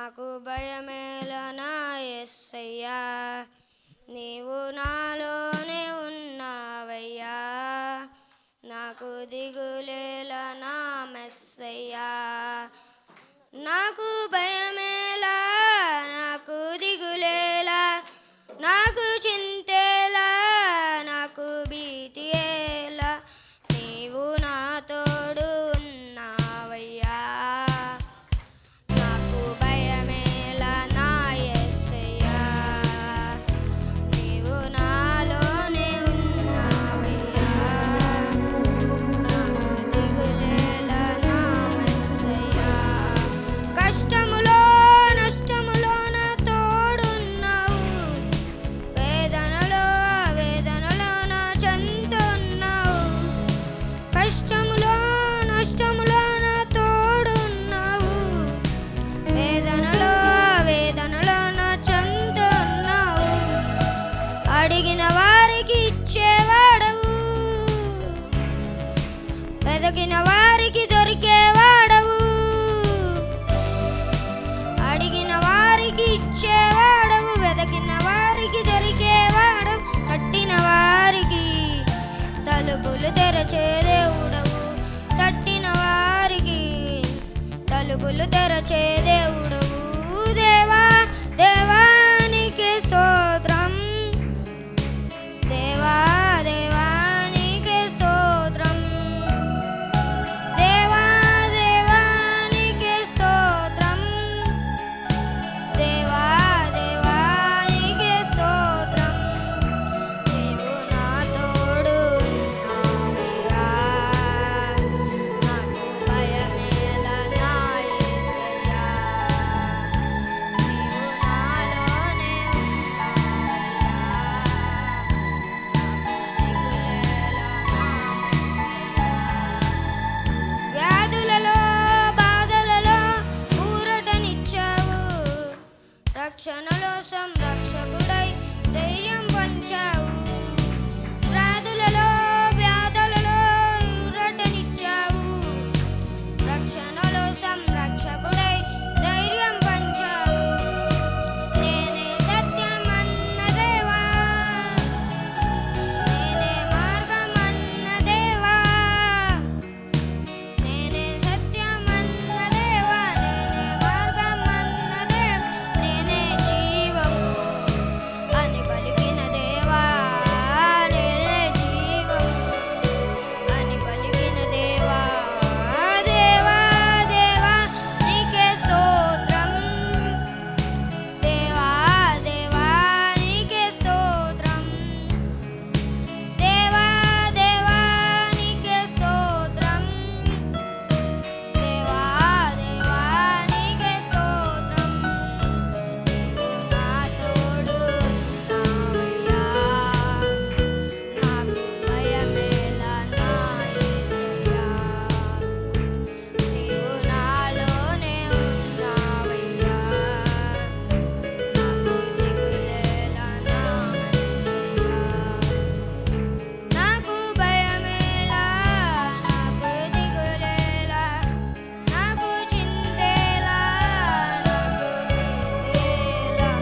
నాకు భయమేలా నా యేసయ్యా, నీవు నాలోనే ఉన్నావయ్యా. నాకు దిగులేలా నా మెస్సయ్యా, నాకు భయమేలా, నాకు దిగులేలా, నాకు చింతేలా, నాకు భీతియేలా, నీవు నా తోడు ఉన్నావయ్యా. నాకు భయమేలా నా యేసయ్యా, నీవు నాలోనే ఉన్నావయ్యా. నాకు దిగులేలా నా మెస్సయ్యా, కష్టములో నష్టములో నా తోడున్నావు, వేదనలో వేదనలో నా చెంత ఉన్నావు. కష్టములో నష్టములో నా తోడున్నావు, వేదనలో వేదనలో నా చెంత ఉన్నావు. అడిగిన వారికి ఇచ్చేవాడవు, వెదకిన వారికి దొరికేవాడవు. అడిగిన వారికి ఇచ్చేవాడవు, వెదకిన వారికి దొరికేవాడవు. తట్టిన వారికి తలుపులు తెరచే దేవుడవు, తట్టిన వారికి తలుపులు తెరచే దేవుడవు. దేవా దేవానికి స్తోత్రం, దేవా దేవానికి స్తోత్రం, దేవా దేవానికి స్తోత్రం, దేవా దేవానికి స్తోత్రం. నీవు నా తోడు ఉన్నావయ్యా, నాకు భయమేలా నా యేసయ్యా, నీవు నాలోనే ఉన్నావయ్యా. వ్యాధులలో బాధలలో ఊరటనిచ్చావు, రక్షణలో సంరక్షకుడై ధైర్యం పంచావు. వ్యాధులలో వ్యాధులలో ఊరటనిచ్చావు, రక్షణలో సంరక్షకుడై ధైర్యం పంచావు. నేనే సత్యం అన్న దేవా, నేనే మార్గం అన్న దేవా, నేనే సత్యం అన్న దేవా, నేనే మార్గం అన్న దేవా, నేనే జీవము అని పలికిన దేవా, నేనే జీవము అని పలికిన దేవా. దేవా దేవా నీకే స్తోత్రం, దేవా దేవా నీకే స్తోత్రం, దేవా దేవా నీకే స్తోత్రం, దేవా దేవా నీకే స్తోత్రం. నీవు నా తోడు ఉన్నావయ్యా, నాకు భయమేలా నా యేసయ్యా, నీవు నాలోనే ఉన్నావయ్యా. నాకు దిగులేలా నా మెస్సయ్యా, నాకు భయమేలా, నాకు దిగులేలా, నాకు చింతేలా, నాకు భీతియేలా,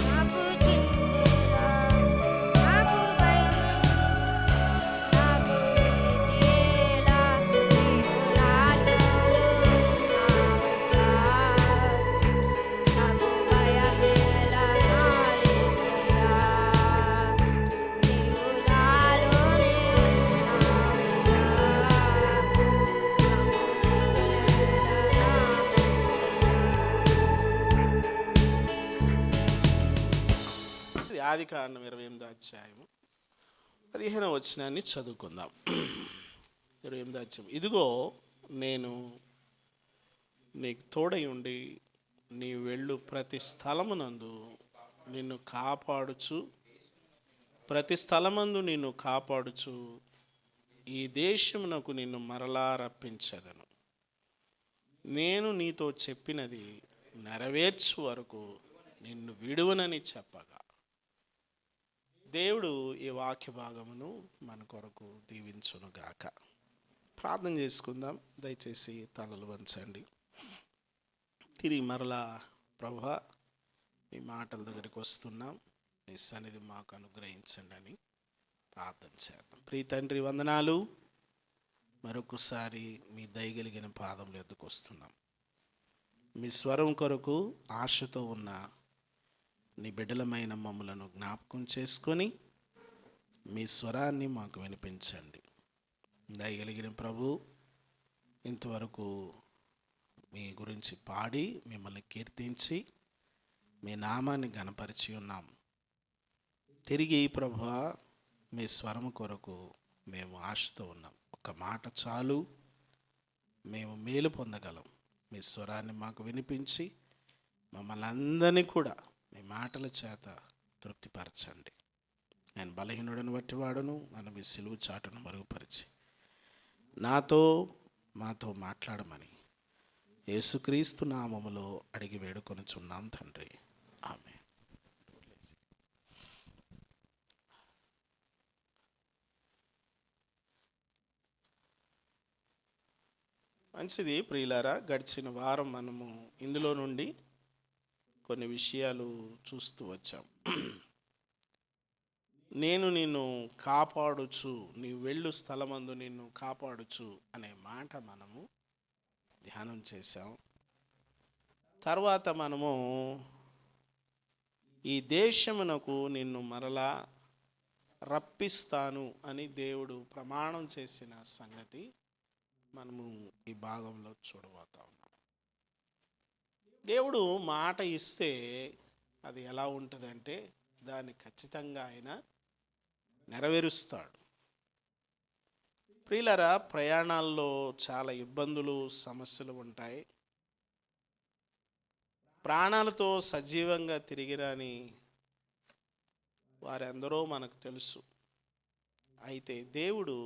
నాకు చింతేలా, నాకు భయమేలా, నాకు భీతియేలా, నీవు నా తోడు ఉన్నావయ్యా. నాకు భయమేలా నా యేసయ్యా, నీవు నాలోనే ఉన్నావయ్యా. నాకు దిగులేలా నా మెస్సయ్యా. ఆదికాండం 28వ అధ్యాయము 15వ వచనాన్ని చదువుకుందాం. 28వ అధ్యాయం. ఇదిగో నేను నీకు తోడై ఉండి నీ వెళ్ళు ప్రతి స్థలమునందు నిన్ను కాపాడుచు, ప్రతి స్థలమందు నిన్ను కాపాడుచు ఈ దేశమునకు నిన్ను మరలా రప్పించదను. నేను నీతో చెప్పినది నెరవేర్చు వరకు నిన్ను విడువనని చెప్పగా. దేవుడు ఈ వాక్య భాగమును మన కొరకు దీవించునుగాక. ప్రార్థన చేసుకుందాం. దయచేసి తలలు వంచండి. తిరిగి మరలా ప్రభువా మీ మాటల దగ్గరికి వస్తున్నాం, నీ సన్నిధి మాకు అనుగ్రహించండి అని ప్రార్థన చేద్దాం. ప్రియ తండ్రి వందనాలు. మరొకసారి మీ దయగలిగిన పాదముల యొద్దకు వస్తున్నాం. మీ స్వరం కొరకు ఆశతో ఉన్న నీ బిడ్డలమైన మమ్మలను జ్ఞాపకం చేసుకొని మీ స్వరాన్ని మాకు వినిపించండి. దయగలిగిన ప్రభు, ఇంతవరకు మీ గురించి పాడి మిమ్మల్ని కీర్తించి మీ నామాన్ని ఘనపరిచి ఉన్నాం. తిరిగి ప్రభువా మీ స్వరం కొరకు మేము ఆశతో ఉన్నాం. ఒక మాట చాలు, మేము మేలు పొందగలం. మీ స్వరాన్ని మాకు వినిపించి మమ్మల్ని అందరినీ కూడా మీ మాటల చేత తృప్తిపరచండి. నేను బలహీనుడని బట్టి వాడును, నన్ను మీ సిలువు చాటును మరుగుపరిచి మాతో మాట్లాడమని యేసుక్రీస్తు నామములో అడిగి వేడుకొనుచున్నాం తండ్రి, ఆమేన్. మంచిది ప్రియులారా, గడిచిన వారం మనము ఇందులో నుండి కొన్ని విషయాలు చూస్తూ వచ్చాం. నేను నిన్ను కాపాడుచు, నీ వెళ్ళు స్థలమందు నిన్ను కాపాడుచు అనే మాట మనము ధ్యానం చేశాం. తర్వాత మనము ఈ దేశమునకు నిన్ను మరలా రప్పిస్తాను అని దేవుడు ప్రమాణం చేసిన సంగతి మనము ఈ భాగంలో చూడబోతా ఉన్నాం. దేవుడు మాట ఇస్తే అది ఎలా ఉంటుందంటే దాన్ని ఖచ్చితంగా ఆయన నెరవేరుస్తాడు. ప్రియులారా, ప్రయాణాల్లో చాలా ఇబ్బందులు, సమస్యలు ఉంటాయి. ప్రాణాలతో సజీవంగా తిరిగిరాని వారెందరో మనకు తెలుసు. అయితే దేవుడు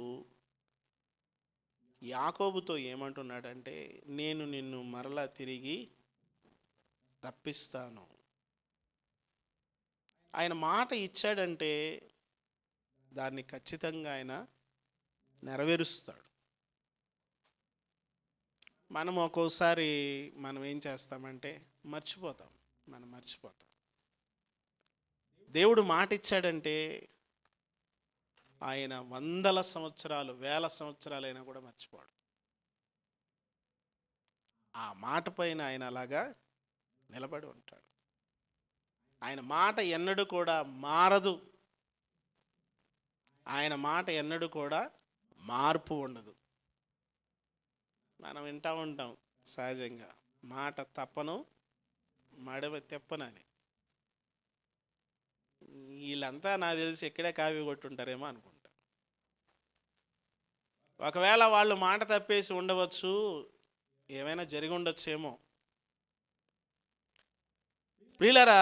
యాకోబుతో ఏమంటున్నాడంటే, నేను నిన్ను మరలా తిరిగి రప్పిస్తాను. ఆయన మాట ఇచ్చాడంటే దాన్ని ఖచ్చితంగా ఆయన నెరవేరుస్తాడు. మనం ఒక్కోసారి ఏం చేస్తామంటే మర్చిపోతాం. దేవుడు మాట ఇచ్చాడంటే ఆయన వందల సంవత్సరాలు, వేల సంవత్సరాలైనా కూడా మర్చిపోడు. ఆ మాట పైన ఆయన అలాగా నిలబడి ఉంటాడు. ఆయన మాట ఎన్నడూ కూడా మారదు. ఆయన మాట ఎన్నడూ కూడా మార్పు ఉండదు. మనం వింటూ ఉంటాం సహజంగా, మాట తప్పను మడమ తెప్పనని. వీళ్ళంతా నాకు తెలిసి ఎక్కడే కాపీ కొట్టుంటారేమో అనుకుంటా. ఒకవేళ వాళ్ళు మాట తప్పేసి ఉండవచ్చు, ఏమైనా జరిగి ఉండొచ్చేమో. ప్రియులారా,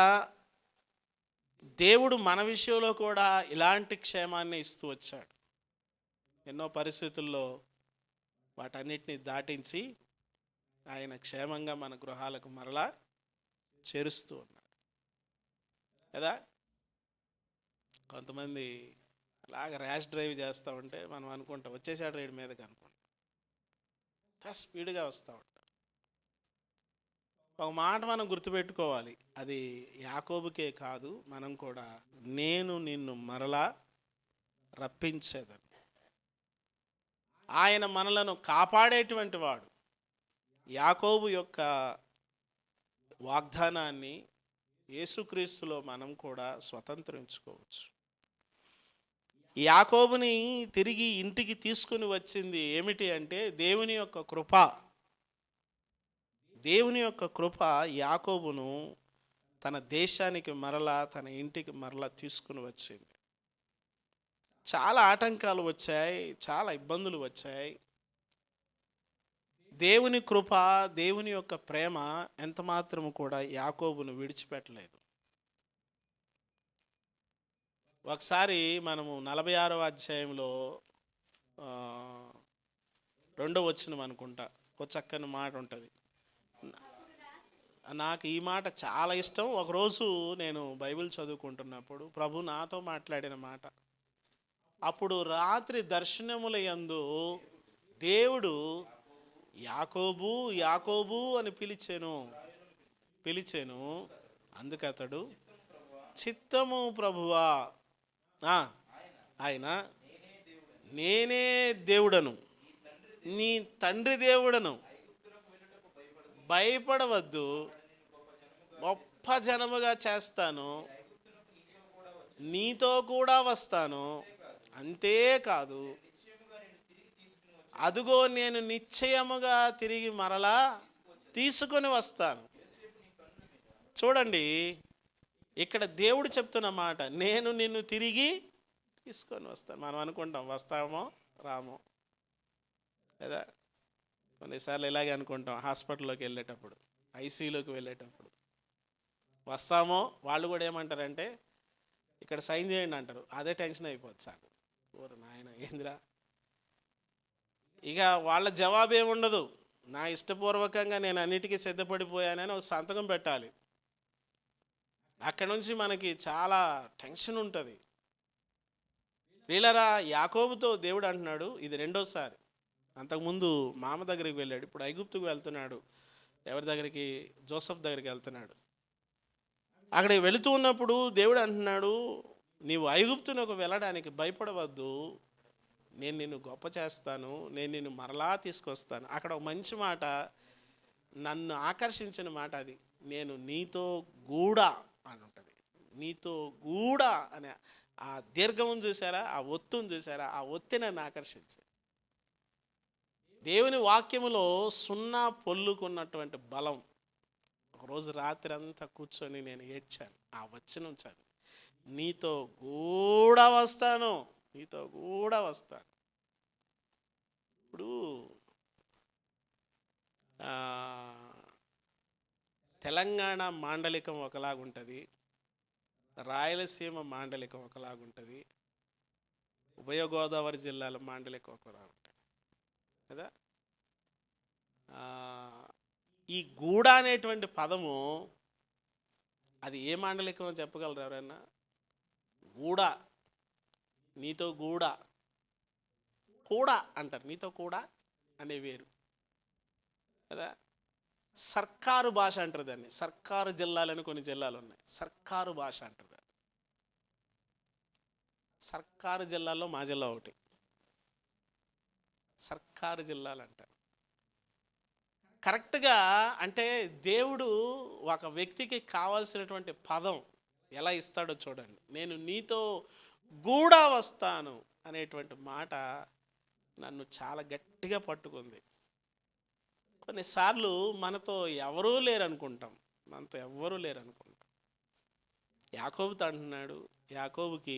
దేవుడు మన విషయంలో కూడా ఇలాంటి క్షేమాన్ని ఇస్తూ వచ్చాడు. ఎన్నో పరిస్థితుల్లో వాటన్నిటిని దాటించి ఆయన క్షేమంగా మన గృహాలకు మరలా చేరుస్తూ ఉన్నాడు కదా. కొంతమంది అలాగ ర్యాష్ డ్రైవ్ చేస్తూ ఉంటే మనం అనుకుంటాం వచ్చేసాడు రైడ్ మీదకి అనుకుంటాం. స్పీడ్గా వస్తూ ఉంటాం. ఒక మాట మనం గుర్తుపెట్టుకోవాలి, అది యాకోబుకే కాదు, మనం కూడా. నేను నిన్ను మరలా రప్పించేదని. ఆయన మనలను కాపాడేటువంటి వాడు. యాకోబు యొక్క వాగ్దానాన్ని యేసుక్రీస్తులో మనం కూడా స్వతంత్రించుకోవచ్చు. యాకోబుని తిరిగి ఇంటికి తీసుకుని వచ్చింది ఏమిటి అంటే దేవుని యొక్క కృప. దేవుని యొక్క కృప యాకోబును తన దేశానికి మరలా, తన ఇంటికి మరలా తీసుకుని వచ్చింది. చాలా ఆటంకాలు వచ్చాయి, చాలా ఇబ్బందులు వచ్చాయి. దేవుని కృప, దేవుని యొక్క ప్రేమ ఎంత మాత్రము కూడా యాకోబును విడిచిపెట్టలేదు. ఒకసారి మనము 46వ అధ్యాయంలో 2వ వచనం అనుకుంటా, ఒక చక్కని మాట ఉంటుంది. నాకు ఈ మాట చాలా ఇష్టం. ఒకరోజు నేను బైబిల్ చదువుకుంటున్నప్పుడు ప్రభు నాతో మాట్లాడిన మాట. అప్పుడు రాత్రి దర్శనముల యందు దేవుడు యాకోబు యాకోబు అని పిలిచెను. పిలిచెను. అందుకతడు, చిత్తము ప్రభువా, ఆ, ఆయన నేనే దేవుడను, నీ తండ్రి దేవుడను, భయపడవద్దు, గొప్ప జనముగా చేస్తాను, నీతో కూడా వస్తాను, అంతేకాదు అదుగో నేను నిశ్చయముగా తిరిగి మరలా తీసుకొని వస్తాను. చూడండి, ఇక్కడ దేవుడు చెప్తున్న మాట, నేను నిన్ను తిరిగి తీసుకొని వస్తాను. మనం అనుకుంటాం వస్తామో రామో కదా, కొన్నిసార్లు ఇలాగే అనుకుంటాం. హాస్పిటల్లోకి వెళ్ళేటప్పుడు, ఐసీయూలోకి వెళ్ళేటప్పుడు వస్తామో, వాళ్ళు కూడా ఏమంటారంటే ఇక్కడ సైన్ చేయండి అంటారు. అదే టెన్షన్ అయిపోతుంది సార్. ఓరు నాయన ఏందిరా, ఇక వాళ్ళ జవాబు ఏముండదు. నా ఇష్టపూర్వకంగా నేను అన్నిటికీ సిద్ధపడిపోయానని ఒక సంతకం పెట్టాలి. అక్కడ నుంచి మనకి చాలా టెన్షన్ ఉంటుంది. వీళ్ళరా యాకోబుతో దేవుడు అంటున్నాడు, ఇది రెండోసారి. అంతకుముందు మామ దగ్గరికి వెళ్ళాడు, ఇప్పుడు ఐగుప్తుకు వెళ్తున్నాడు. ఎవరి దగ్గరికి? జోసెఫ్ దగ్గరికి వెళ్తున్నాడు. అక్కడికి వెళుతూ ఉన్నప్పుడు దేవుడు అంటున్నాడు, నీవు ఐగుప్తునకు వెళ్ళడానికి భయపడవద్దు, నేను నిన్ను గొప్ప చేస్తాను, నేను నిన్ను మరలా తీసుకొస్తాను. అక్కడ ఒక మంచి మాట, నన్ను ఆకర్షించిన మాట అది, నేను నీతో కూడా అని ఉంటుంది. నీతో కూడా అనే ఆ దీర్ఘం చూసారా, ఆ ఒత్తును చూసారా, ఆ ఒత్తి నన్ను ఆకర్షించింది. దేవుని వాక్యములో సున్నా పొల్లుకున్నటువంటి బలం. ఒకరోజు రాత్రి అంతా కూర్చొని నేను ఏడ్చాను ఆ వచనం చదివి. నీతో కూడా వస్తాను, నీతో కూడా వస్తాను. ఇప్పుడు తెలంగాణ మాండలికం ఒకలాగుంటుంది, రాయలసీమ మాండలికం ఒకలాగుంటుంది, ఉభయ గోదావరి జిల్లాల మాండలికం ఒకలాగుంటుంది కదా. ఈ గూడ అనేటువంటి పదము అది ఏ మాండలికం చెప్పగలరు ఎవరైనా? గూడ, నీతో గూడ, కూడా అంటారు. నీతో కూడా అనే వేరు కదా. సర్కారు భాష అంటారు దాన్ని. సర్కారు జిల్లాలని కొన్ని జిల్లాలు ఉన్నాయి, సర్కారు భాష అంటారు దాన్ని. సర్కారు జిల్లాల్లో మా జిల్లా ఒకటి, సర్కారు జిల్లాలు అంటారు. కరెక్ట్గా అంటే దేవుడు ఒక వ్యక్తికి కావాల్సినటువంటి పదం ఎలా ఇస్తాడో చూడండి. నేను నీతో కూడా వస్తాను అనేటువంటి మాట నన్ను చాలా గట్టిగా పట్టుకుంది. కొన్నిసార్లు మనతో ఎవరూ లేరు అనుకుంటాం, మనతో ఎవ్వరూ లేరు అనుకుంటాం. యాకోబుతో అంటున్నాడు, యాకోబుకి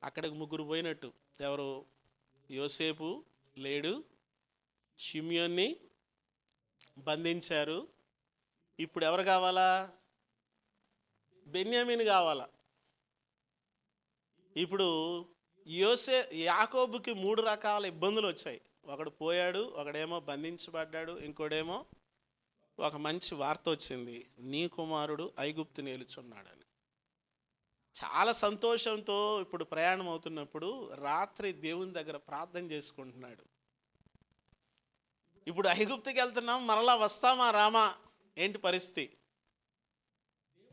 అక్కడికి ముగ్గురు పోయినట్టు. ఎవరు? యోసేపు లేడు, షిమ్యోన్ని బంధించారు. ఇప్పుడు ఎవరు కావాలా? బెన్యామీన్ కావాలా. ఇప్పుడు యాకోబుకి 3 రకాల ఇబ్బందులు వచ్చాయి. ఒకడు పోయాడు, ఒకడేమో బంధించబడ్డాడు, ఇంకోడేమో ఒక మంచి వార్త వచ్చింది, నీ కుమారుడు ఐగుప్తుని ఏలుచున్నాడని. చాలా సంతోషంతో ఇప్పుడు ప్రయాణం అవుతున్నప్పుడు రాత్రి దేవుని దగ్గర ప్రార్థన చేసుకుంటున్నాడు. ఇప్పుడు ఐగుప్తుకి వెళ్తున్నాం, మరలా వస్తామా రామా, ఏంటి పరిస్థితి?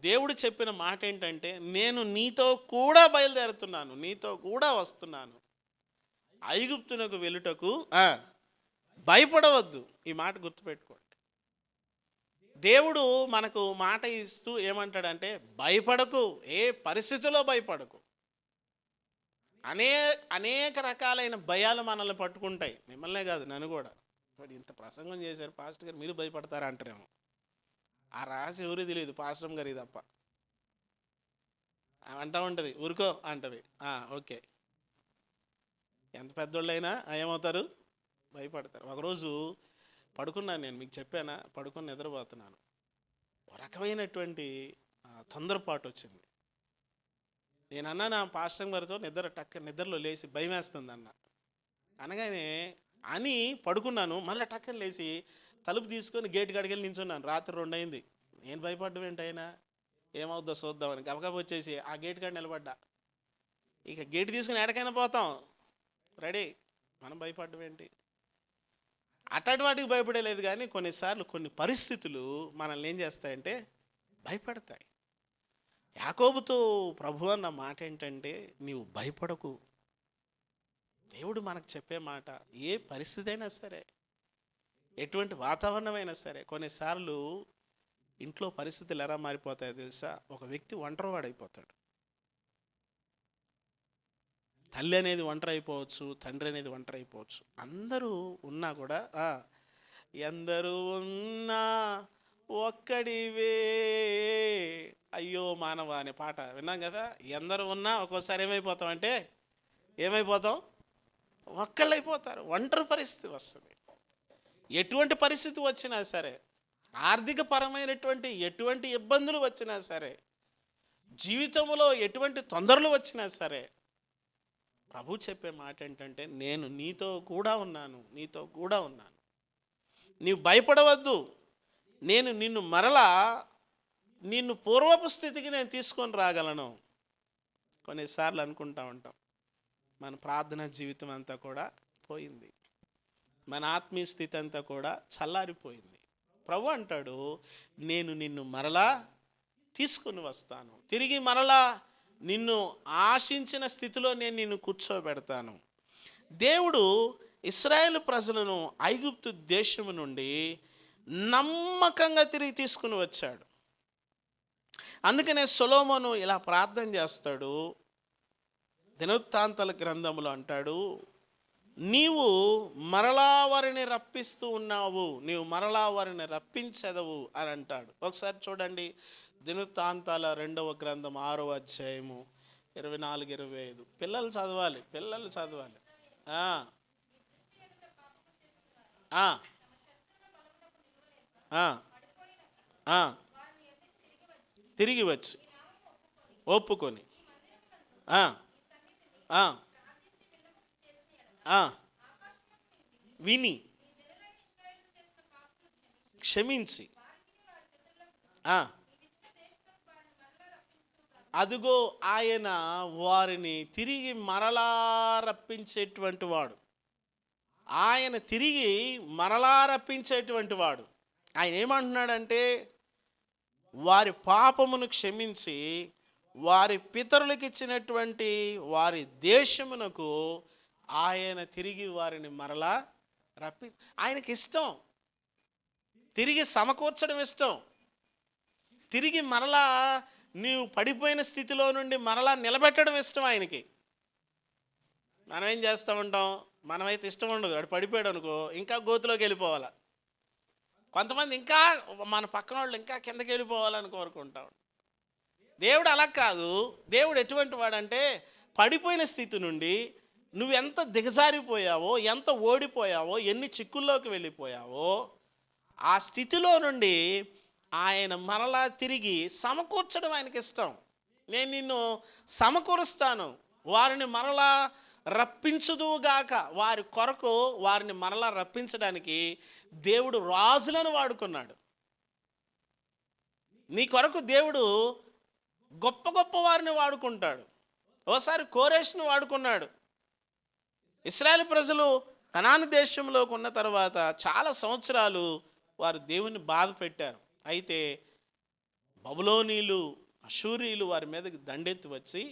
దేవుడు చెప్పిన మాట ఏంటంటే, నేను నీతో కూడా బయలుదేరుతున్నాను, నీతో కూడా వస్తున్నాను, ఐగుప్తునకు వెళ్ళుటకు భయపడవద్దు. ఈ మాట గుర్తుపెట్టుకోండి. దేవుడు మనకు మాట ఇస్తూ ఏమంటాడంటే, భయపడకు, ఏ పరిస్థితిలో భయపడకు. అనేక రకాలైన భయాలు మనల్ని పట్టుకుంటాయి. మిమ్మల్నే కాదు, నన్ను కూడా. మరి ఇంత ప్రసంగం చేశారు పాస్టర్ గారు, మీరు భయపడతారా అంటారేమో. ఆ రాసి ఎవరు తెలియదు, పాస్టర్ గారు తప్ప. అంటూ ఉంటుంది, ఊరుకో అంటది. ఓకే, ఎంత పెద్దోళ్ళైనా ఏమవుతారు? భయపడతారు. ఒకరోజు పడుకున్నాను, నేను మీకు చెప్పానా, పడుకొని నిద్రపోతున్నాను. ఒక రకమైనటువంటి తొందరపాటు వచ్చింది. నేను అన్నా నా పాస్టర్ గారితో నిద్రలో లేచి భయం వేస్తుంది అన్న. అనగానే అని పడుకున్నాను, మళ్ళీ టక్కని లేచి తలుపు తీసుకొని గేట్ కాడికి వెళ్ళి నించున్నాను. రాత్రి 2 అయింది. నేను భయపడ్డం ఏంటైనా, ఏమవుద్దో చూద్దామని గబగబ వచ్చేసి ఆ గేట్ కాడ నిలబడ్డా. ఇక గేట్ తీసుకుని ఎక్కడికైనా పోతాం, రెడీ. మనం భయపడ్డం ఏంటి? అట్లాంటి వాటికి భయపడలేదు, కానీ కొన్నిసార్లు కొన్ని పరిస్థితులు మనల్ని ఏం చేస్తాయంటే భయపడతాయి. యాకోబుతో ప్రభు అన్న మాట ఏంటంటే, నీవు భయపడకు. దేవుడు మనకు చెప్పే మాట, ఏ పరిస్థితి అయినా సరే, ఎటువంటి వాతావరణమైనా సరే. కొన్నిసార్లు ఇంట్లో పరిస్థితులు ఎలా మారిపోతాయో తెలుసా? ఒక వ్యక్తి ఒంటరివాడైపోతాడు. తల్లి అనేది ఒంటరి అయిపోవచ్చు, తండ్రి అనేది ఒంటరి అయిపోవచ్చు. అందరూ ఉన్నా కూడా ఎందరూ ఉన్నా ఒక్కడివే అయ్యో మానవ అనే పాట విన్నాం కదా. ఎందరూ ఉన్నా ఒక్కోసారి ఏమైపోతాం? ఒక్కళ్ళైపోతారు. ఒంటరి పరిస్థితి వస్తుంది. ఎటువంటి పరిస్థితి వచ్చినా సరే, ఆర్థిక పరమైనటువంటి ఎటువంటి ఇబ్బందులు వచ్చినా సరే, జీవితంలో ఎటువంటి తొందరలు వచ్చినా సరే, ప్రభు చెప్పే మాట ఏంటంటే, నేను నీతో కూడా ఉన్నాను. నీవు భయపడవద్దు. నేను నిన్ను పూర్వపు స్థితికి నేను తీసుకొని రాగలను. కొన్నిసార్లు అనుకుంటా ఉంటాం, మన ప్రార్థన జీవితం అంతా కూడా పోయింది, మన ఆత్మీయ స్థితి అంతా కూడా చల్లారిపోయింది. ప్రభు అంటాడు, నేను నిన్ను మరలా తీసుకుని వస్తాను. తిరిగి మరలా నిన్ను ఆశించిన స్థితిలో నేను నిన్ను కూర్చోబెడతాను. దేవుడు ఇశ్రాయేలు ప్రజలను ఐగుప్తు దేశము నుండి నమ్మకంగా తిరిగి తీసుకుని వచ్చాడు. అందుకనే సొలొమోను ఇలా ప్రార్థన చేస్తాడు. దినవృత్తాంతాల గ్రంథంలో అంటాడు, నీవు మరలా వారిని రప్పిస్తూ ఉన్నావు, నీవు మరలా వారిని రప్పించదవు అని అంటాడు. ఒకసారి చూడండి, దినవృత్తాంతాల 2వ గ్రంథం 6వ అధ్యాయము 24-25. పిల్లలు చదవాలి. తిరిగి వచ్చి ఒప్పుకొని విని క్షమించి అదుగో ఆయన వారిని తిరిగి మరలా రప్పించేటువంటి వాడు. ఆయన ఏమంటున్నాడంటే, వారి పాపమును క్షమించి వారి పితరులకు ఇచ్చినటువంటి వారి దేశమునకు ఆయన తిరిగి వారిని మరలా ఆయనకి ఇష్టం. తిరిగి సమకూర్చడం ఇష్టం. తిరిగి మరలా నీవు పడిపోయిన స్థితిలో నుండి మరలా నిలబెట్టడం ఇష్టం ఆయనకి. మనం ఏం చేస్తూ ఉంటాం? మనమైతే ఇష్టం ఉండదు. వాడు పడిపోయాడు అనుకో, ఇంకా గోతులోకి వెళ్ళిపోవాలా. కొంతమంది ఇంకా మన పక్కన వాళ్ళు ఇంకా కిందకి వెళ్ళిపోవాలని కోరుకుంటాం. దేవుడు అలా కాదు. దేవుడు ఎటువంటి వాడంటే, పడిపోయిన స్థితి నుండి నువ్వు ఎంత దిగజారిపోయావో, ఎంత ఓడిపోయావో, ఎన్ని చిక్కుల్లోకి వెళ్ళిపోయావో, ఆ స్థితిలో నుండి ఆయన మరలా తిరిగి సమకూర్చడం ఆయనకి ఇష్టం. నేను నిన్ను సమకూరుస్తాను, వారిని మరలా రప్పించుదువుగాక. వారి కొరకు వారిని మరలా రప్పించడానికి దేవుడు రాజులను వాడుకున్నాడు. నీ కొరకు దేవుడు గొప్ప గొప్ప వారిని వాడుకుంటాడు. ఓసారి కోరేషును వాడుకున్నాడు. ఇశ్రాయేలు ప్రజలు కనాను దేశంలోకి ఉన్న తర్వాత చాలా సంవత్సరాలు వారు దేవుని బాధ పెట్టారు. అయితే బబులోనీలు, అషూరీలు వారి మీదకి దండెత్తి వచ్చి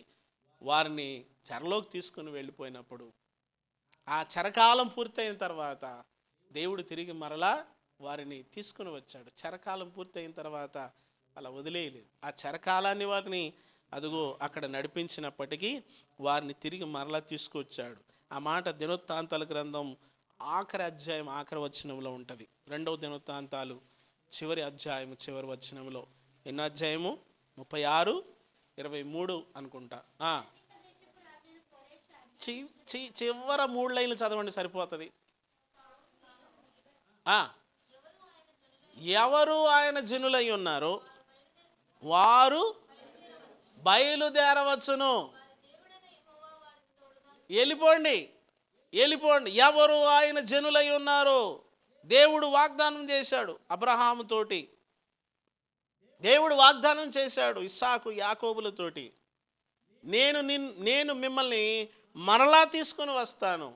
వారిని చెరలోకి తీసుకుని వెళ్ళిపోయినప్పుడు, ఆ చెరకాలం పూర్తయిన తర్వాత దేవుడు తిరిగి మరలా వారిని తీసుకుని వచ్చాడు. చెరకాలం పూర్తయిన తర్వాత అలా వదిలేయలేదు. ఆ చెరకాలాన్ని వారిని అదిగో అక్కడ నడిపించినప్పటికీ వారిని తిరిగి మరలా తీసుకొచ్చాడు. ఆ మాట దినవృత్తాంతాల గ్రంథం ఆఖరి అధ్యాయం ఆఖరి వచనంలో ఉంటుంది. 2వ దినవృత్తాంతాలు చివరి అధ్యాయం చివరి వచనంలో. ఎన్నో అధ్యాయము? 36-23 అనుకుంటా. చివర 3 లైన్లు చదవండి సరిపోతుంది. ఎవరు ఆయన జనులై ఉన్నారో వారు బయలుదేరవచ్చును. వెళ్ళిపోండి. ఎవరు ఆయన జనులై ఉన్నారో దేవుడు వాగ్దానం చేశాడు. అబ్రహాముతోటి దేవుడు వాగ్దానం చేశాడు. ఇస్సాకు, యాకోబులతోటి, నేను మిమ్మల్ని మరలా తీసుకొని వస్తాను.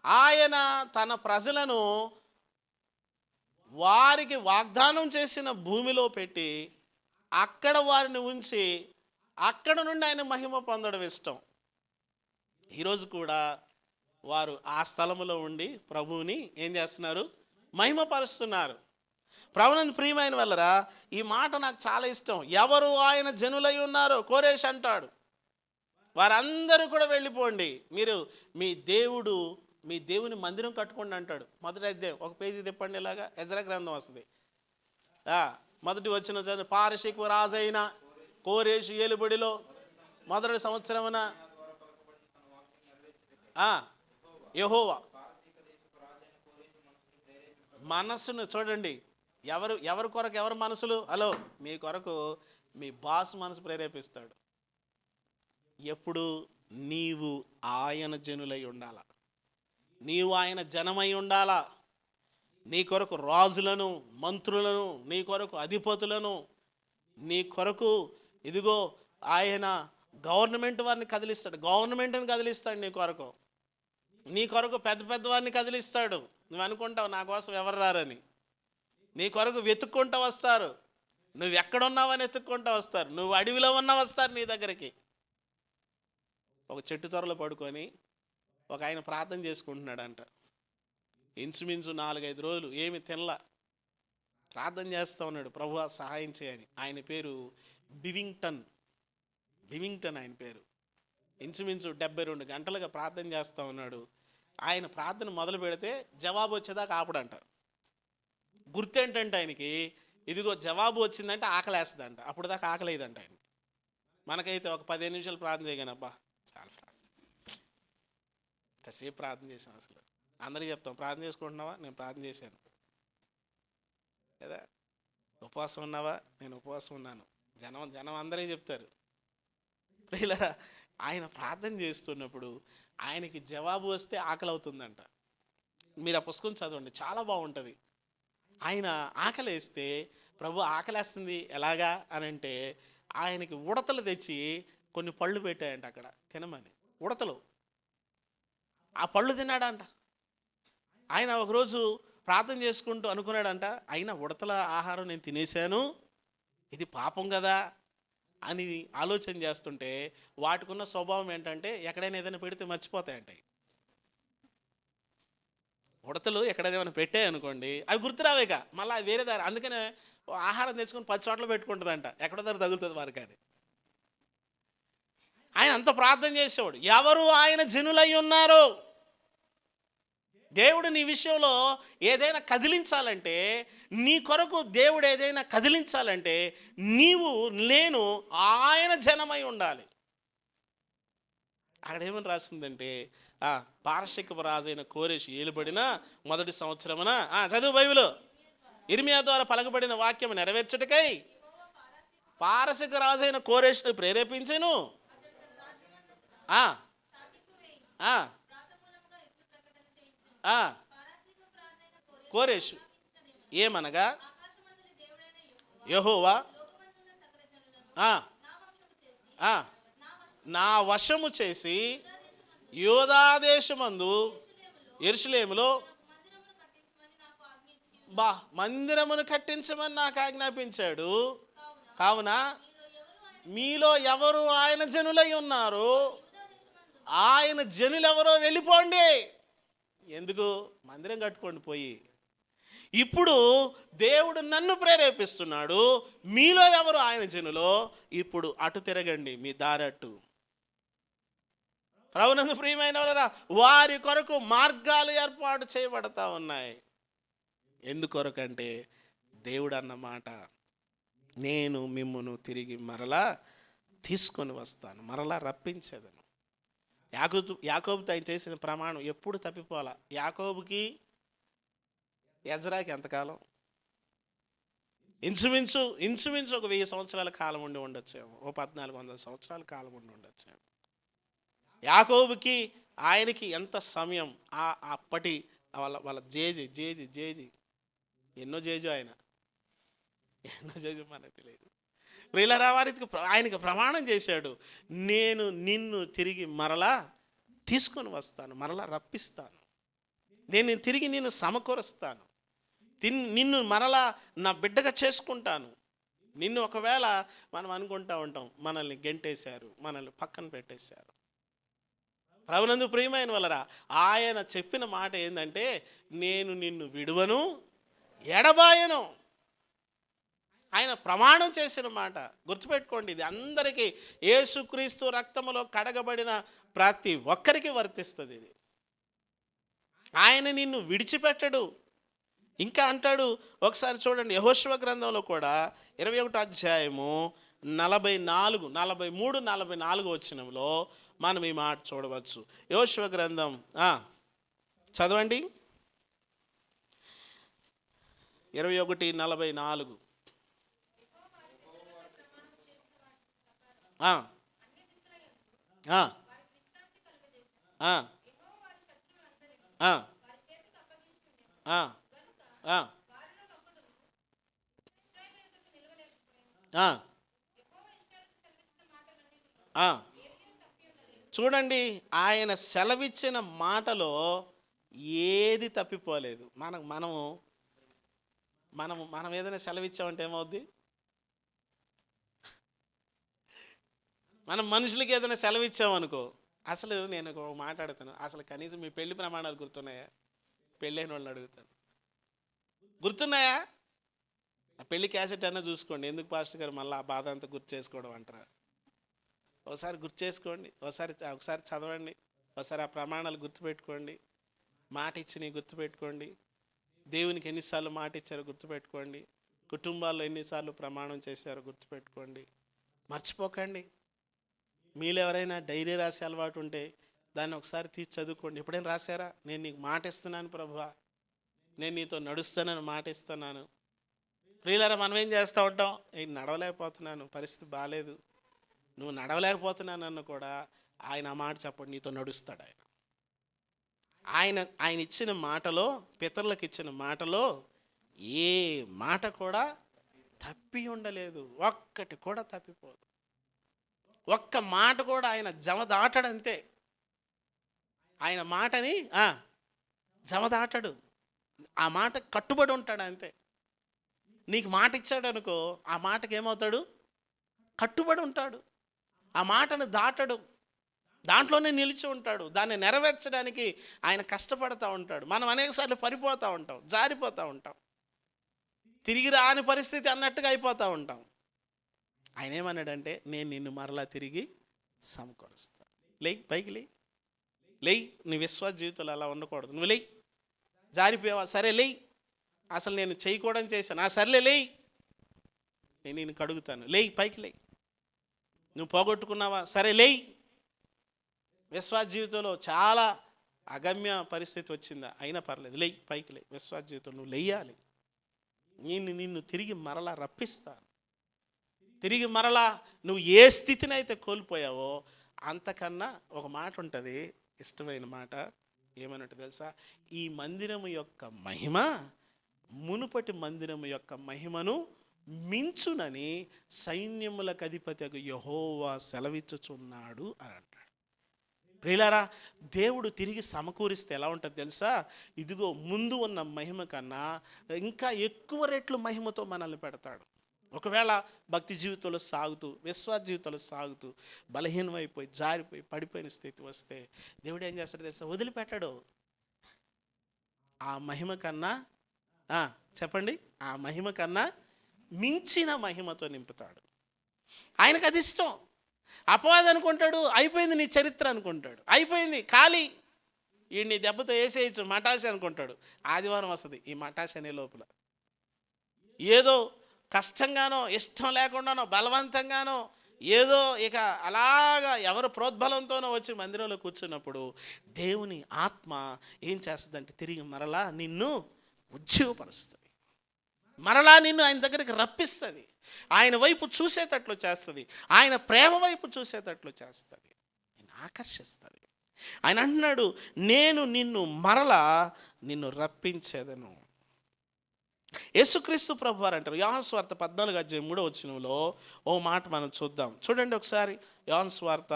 ఆయన తన ప్రజలను వారికి వాగ్దానం చేసిన భూమిలో పెట్టి అక్కడ వారిని ఉంచి అక్కడ నుండి ఆయన మహిమ పొందడం ఇష్టం. ఈరోజు కూడా వారు ఆ స్థలములో ఉండి ప్రభువుని ఏం చేస్తున్నారు? మహిమపరుస్తున్నారు. ప్రభువునందు ప్రియమైన వాళ్ళరా, ఈ మాట నాకు చాలా ఇష్టం. ఎవరు ఆయన జనులై ఉన్నారో కోరేష్ అంటాడు, వారందరూ కూడా వెళ్ళిపోండి, మీరు మీ దేవుని మందిరం కట్టుకోండి అంటాడు. మొదటి అధ్యాయం ఒక పేజీ తిప్పండి, ఇలాగా ఎజ్రా గ్రంథం వస్తుంది. మొదటి వచ్చిన పారసీకు రాజైన కోరేషు ఏలుబడిలో మొదటి సంవత్సరమున యెహోవా మనస్సును చూడండి. ఎవరి కొరకు ఎవరి మనసులు? హలో, మీ కొరకు మీ బాస్ మనసు ప్రేరేపిస్తాడు. ఎప్పుడు నీవు ఆయన జనులై ఉండాలా, నీవు ఆయన జనమై ఉండాలా. నీ కొరకు రాజులను, మంత్రులను, నీ కొరకు అధిపతులను, నీ కొరకు ఇదిగో ఆయన గవర్నమెంట్ వారిని కదిలిస్తాడు, గవర్నమెంట్ని కదిలిస్తాడు. నీ కొరకు పెద్ద పెద్ద వారిని కదిలిస్తాడు. నువ్వు అనుకుంటావు నా కోసం ఎవరు రారని. నీ కొరకు వెతుక్కుంటూ వస్తారు. నువ్వు ఎక్కడున్నావని వెతుక్కుంటూ వస్తారు. నువ్వు అడవిలో ఉన్నా వస్తారు నీ దగ్గరికి. ఒక చెట్టు త్వరలో పడుకొని ఒక ఆయన ప్రార్థన చేసుకుంటున్నాడంట. ఇంచుమించు 4-5 రోజులు ఏమి తినలా ప్రార్థన చేస్తూ ఉన్నాడు, ప్రభువా సహాయం చేయని. ఆయన పేరు బివింగ్టన్ ఆయన పేరు. ఇంచుమించు 72 గంటలుగా ప్రార్థన చేస్తూ ఉన్నాడు. ఆయన ప్రార్థన మొదలు పెడితే జవాబు వచ్చేదాకా ఆపడంట. గుర్తేంటంటే ఆయనకి, ఇదిగో జవాబు వచ్చిందంటే ఆకలేస్తుందంట. అప్పుడు దాకా ఆకలేదంట ఆయన. మనకైతే ఒక 15 నిమిషాలు ప్రార్థన చేయగానే అబ్బా చాలా ప్రార్థన, ఇంతసేపు ప్రార్థన చేశాను. అసలు అందరికీ చెప్తాం, ప్రార్థన చేసుకుంటున్నావా? నేను ప్రార్థన చేశాను కదా. ఉపవాసం ఉన్నావా? నేను ఉపవాసం ఉన్నాను. జనం అందరూ చెప్తారు. ప్రియులారా, ఆయన ప్రార్థన చేస్తున్నప్పుడు ఆయనకి జవాబు వస్తే ఆకలి అవుతుందంట. మీరు ఆ పుస్తకం చదవండి, చాలా బాగుంటుంది. ఆయన ఆకలి వేస్తే, ప్రభు ఆకలేస్తుంది ఎలాగా అని అంటే, ఆయనకి ఉడతలు తెచ్చి కొన్ని పళ్ళు పెట్టాయంట అక్కడ తినమని. ఉడతలు, ఆ పళ్ళు తిన్నాడంట. ఆయన ఒకరోజు ప్రార్థన చేసుకుంటూ అనుకున్నాడంట, అయినా ఉడతల ఆహారం నేను తినేశాను, ఇది పాపం కదా అని ఆలోచన చేస్తుంటే, వాటికున్న స్వభావం ఏంటంటే ఎక్కడైనా ఏదైనా పెడితే మర్చిపోతాయంట. ఉడతలు ఎక్కడైనా ఏమైనా పెట్టాయనుకోండి, అవి గుర్తురావేక మళ్ళీ అది వేరే దారి. అందుకనే ఆహారం తెచ్చుకొని 10 చోట్ల పెట్టుకుంటుందంట, ఎక్కడో దారి తగులుతుంది వారికి. అది ఆయన అంత ప్రార్థన చేసేవాడు. ఎవరు ఆయన జనులై ఉన్నారో, దేవుడు నీ విషయంలో ఏదైనా కదిలించాలంటే, నీ కొరకు దేవుడు ఏదైనా కదిలించాలంటే నేను ఆయన జనమై ఉండాలి. అక్కడ ఏమని రాస్తుందంటే, పారసీక రాజైన కోరేషు ఏలుబడిన మొదటి సంవత్సరమున, చదువు బైబిలు, ఇర్మియా ద్వారా పలకబడిన వాక్యం నెరవేర్చుటకై పారసీక రాజైన కోరేషును ప్రేరేపించెను. కోరేషు ఏమనగా, యెహోవా నా వశము చేసి యూదాదేశమందు యెరూషలేములో మందిరమును కట్టించమని నాకు ఆజ్ఞాపించాడు. కావున మీలో ఎవరు ఆయన జనులై ఉన్నారు, ఆయన జనులెవరో వెళ్ళిపోండి. ఎందుకు? మందిరం కట్టుకోండి పోయి. ఇప్పుడు దేవుడు నన్ను ప్రేరేపిస్తున్నాడు, మీలో ఎవరు ఆయన జనులో, ఇప్పుడు అటు తిరగండి, మీ దారట్టు. ప్రభునందు ప్రియమైన వాళ్ళరా, వారి కొరకు మార్గాలు ఏర్పాటు చేయబడతా ఉన్నాయి. ఎందుకొరకంటే దేవుడు అన్నమాట, నేను మిమ్మును తిరిగి మరలా తీసుకొని వస్తాను, మరలా రప్పించేదను. యాకోబుతో ఆయన చేసిన ప్రమాణం ఎప్పుడు తప్పిపోలా. యాకోబుకి ఎజ్రాకి ఎంతకాలం? ఇంచుమించు ఒక 1000 సంవత్సరాల కాలం ఉండి ఉండొచ్చేమో, ఓ 1400 సంవత్సరాల కాలం ఉండి ఉండొచ్చేమో. యాకోబుకి ఆయనకి ఎంత సమయం? అప్పటి వాళ్ళ జేజి ఎన్నో జేజు మనకు తెలియదు. ప్రియులారా, వారికి ఆయనకి ప్రమాణం చేశాడు, నేను నిన్ను తిరిగి మరలా తీసుకొని వస్తాను, మరలా రప్పిస్తాను. నేను తిరిగి నిన్ను సమకూరుస్తాను, నిన్ను మరలా నా బిడ్డగా చేసుకుంటాను. నిన్ను ఒకవేళ మనం అనుకుంటా ఉంటాం, మనల్ని గెంటేశారు, మనల్ని పక్కన పెట్టేశారు. ప్రభునందు ప్రియమైన వాళ్ళరా, ఆయన చెప్పిన మాట ఏంటంటే, నేను నిన్ను విడువను, ఎడబాయను. ఆయన ప్రమాణం చేసిన మాట గుర్తుపెట్టుకోండి. ఇది అందరికీ, యేసుక్రీస్తు రక్తములో కడగబడిన ప్రతి ఒక్కరికి వర్తిస్తుంది ఇది. ఆయన నిన్ను విడిచిపెట్టడు. ఇంకా అంటాడు, ఒకసారి చూడండి, యెహోషువ గ్రంథంలో కూడా 21వ అధ్యాయము 43-44 వచనంలో మనం ఈ మాట చూడవచ్చు. యెహోషువ గ్రంథం చదవండి, 21:44. చూడండి, ఆయన సెలవిచ్చిన మాటలో ఏది తప్పిపోలేదు. మనం ఏదైనా సెలవిచ్చామంటే ఏమవుద్ది? మనం మనుషులకి ఏదైనా సెలవిచ్చామనుకో, అసలు నేను ఒక మాట్లాడుతాను, అసలు కనీసం మీ పెళ్లి ప్రమాణాలు గుర్తున్నాయా? పెళ్ళైన వాళ్ళని అడుగుతాను, గుర్తున్నాయా? ఆ పెళ్లి క్యాసెట్ అన్నా చూసుకోండి. ఎందుకు పాస్టర్ గారు మళ్ళీ ఆ బాధ అంతా గుర్తు చేసుకోవడం అంటారా? ఒకసారి గుర్తు చేసుకోండి, ఒకసారి చదవండి, ఒకసారి ఆ ప్రమాణాలు గుర్తుపెట్టుకోండి, మాట ఇచ్చినవి గుర్తుపెట్టుకోండి, దేవునికి ఎన్నిసార్లు మాట ఇచ్చారో గుర్తుపెట్టుకోండి, కుటుంబాల్లో ఎన్నిసార్లు ప్రమాణం చేశారో గుర్తుపెట్టుకోండి. మర్చిపోకండి. మీలో ఎవరైనా డైరీ రాసే అలవాటు ఉంటే దాన్ని ఒకసారి తీసి చదువుకోండి. ఎప్పుడైనా రాశారా? నేను నీకు మాట ఇస్తున్నాను ప్రభువా, నేను నీతో నడుస్తానని మాట ఇస్తున్నాను. ప్రియులారా, మనం ఏం చేస్తూ ఉంటాం? నడవలేకపోతున్నాను, పరిస్థితి బాగాలేదు, నువ్వు నడవలేకపోతున్నానన్న కూడా ఆయన ఆ మాట చెప్పండి, నీతో నడుస్తాడు. ఆయన ఇచ్చిన మాటలో, పితరులకు ఇచ్చిన మాటలో ఏ మాట కూడా తప్పి ఉండలేదు. ఒక్కటి కూడా తప్పిపోదు. ఒక్క మాట కూడా ఆయన జమదాటడంతే. ఆయన మాటని జమదాటడు, ఆ మాట కట్టుబడి ఉంటాడు అంతే. నీకు మాట ఇచ్చాడు అనుకో, ఆ మాటకి ఏమవుతాడు? కట్టుబడి ఉంటాడు. ఆ మాటను దాటడు, దాంట్లోనే నిలిచి ఉంటాడు. దాన్ని నెరవేర్చడానికి ఆయన కష్టపడుతూ ఉంటాడు. మనం అనేకసార్లు పడిపోతూ ఉంటాం, జారిపోతూ ఉంటాం, తిరిగి రాని పరిస్థితి అన్నట్టుగా అయిపోతూ ఉంటాం. ఆయన ఏమన్నాడంటే, నేను నిన్ను మరలా తిరిగి సమకూరుస్తాను. లేయ్, పైకి లేయ్. నీ విశ్వాస జీవితంలో అలా ఉండకూడదు. నువ్వు లేయ్. జారిపోయావా? సరే లేయ్. అసలు నేను చేయకూడదని చేశాను, సర్లే లేయ్, నేను నిన్ను కడుగుతాను. లేయ్, పైకి లేయ్. నువ్వు పోగొట్టుకున్నావా? సరే లేయ్. విశ్వాస జీవితంలో చాలా అగమ్య పరిస్థితి వచ్చిందా? అయినా పర్లేదు, లేయ్, పైకి లేయ్. విశ్వాస జీవితంలో నువ్వు లేయాలి. నిన్ను తిరిగి మరలా రప్పిస్తాను. తిరిగి మరలా నువ్వు ఏ స్థితిని అయితే కోల్పోయావో అంతకన్నా ఒక మాట ఉంటుంది, ఇష్టమైన మాట. ఏమన్నట్టు తెలుసా? ఈ మందిరము యొక్క మహిమ మునుపటి మందిరము యొక్క మహిమను మించునని సైన్యములకు అధిపతియగు యెహోవా సెలవిచ్చుచున్నాడు అని అంటాడు. ప్రియులారా, దేవుడు తిరిగి సమకూరిస్తే ఎలా ఉంటుంది తెలుసా? ఇదిగో ముందు ఉన్న మహిమ కన్నా ఇంకా ఎక్కువ రెట్లు మహిమతో మనల్ని పెడతాడు. ఒకవేళ భక్తి జీవితంలో సాగుతూ, విశ్వాస జీవితంలో సాగుతూ బలహీనమైపోయి, జారిపోయి, పడిపోయిన స్థితి వస్తే దేవుడు ఏం చేస్తాడు తెలుసా? వదిలిపెట్టాడు. ఆ మహిమ కన్నా చెప్పండి, ఆ మహిమ కన్నా మించిన మహిమతో నింపుతాడు. ఆయనకు అది ఇష్టం. అపవాది అనుకుంటాడు, అయిపోయింది నీ చరిత్ర అనుకుంటాడు, అయిపోయింది ఖాళీ, ఈ నీ దెబ్బతో వేసేయచ్చు మటాషి అనుకుంటాడు. ఆదివారం వస్తుంది, ఈ మటాషి అనే లోపల ఏదో కష్టంగానో, ఇష్టం లేకుండానో, బలవంతంగానో, ఏదో ఇక అలాగా ఎవరు ప్రోద్బలంతోనో వచ్చి మందిరంలో కూర్చున్నప్పుడు దేవుని ఆత్మ ఏం చేస్తుందంటే తిరిగి మరలా నిన్ను ఉజ్జీవపరుస్తుంది, మరలా నిన్ను ఆయన దగ్గరికి రప్పిస్తుంది, ఆయన వైపు చూసేటట్లు చేస్తుంది, ఆయన ప్రేమ వైపు చూసేటట్లు చేస్తుంది, నిన్ను ఆకర్షిస్తుంది. ఆయన అంటున్నాడు, నేను మరలా నిన్ను రప్పించేదను. యేసుక్రీస్తు ప్రభువారు అంటారు, యోహాను సువార్త 14:3 ఓ మాట మనం చూద్దాం. చూడండి ఒకసారి యోహాను సువార్త.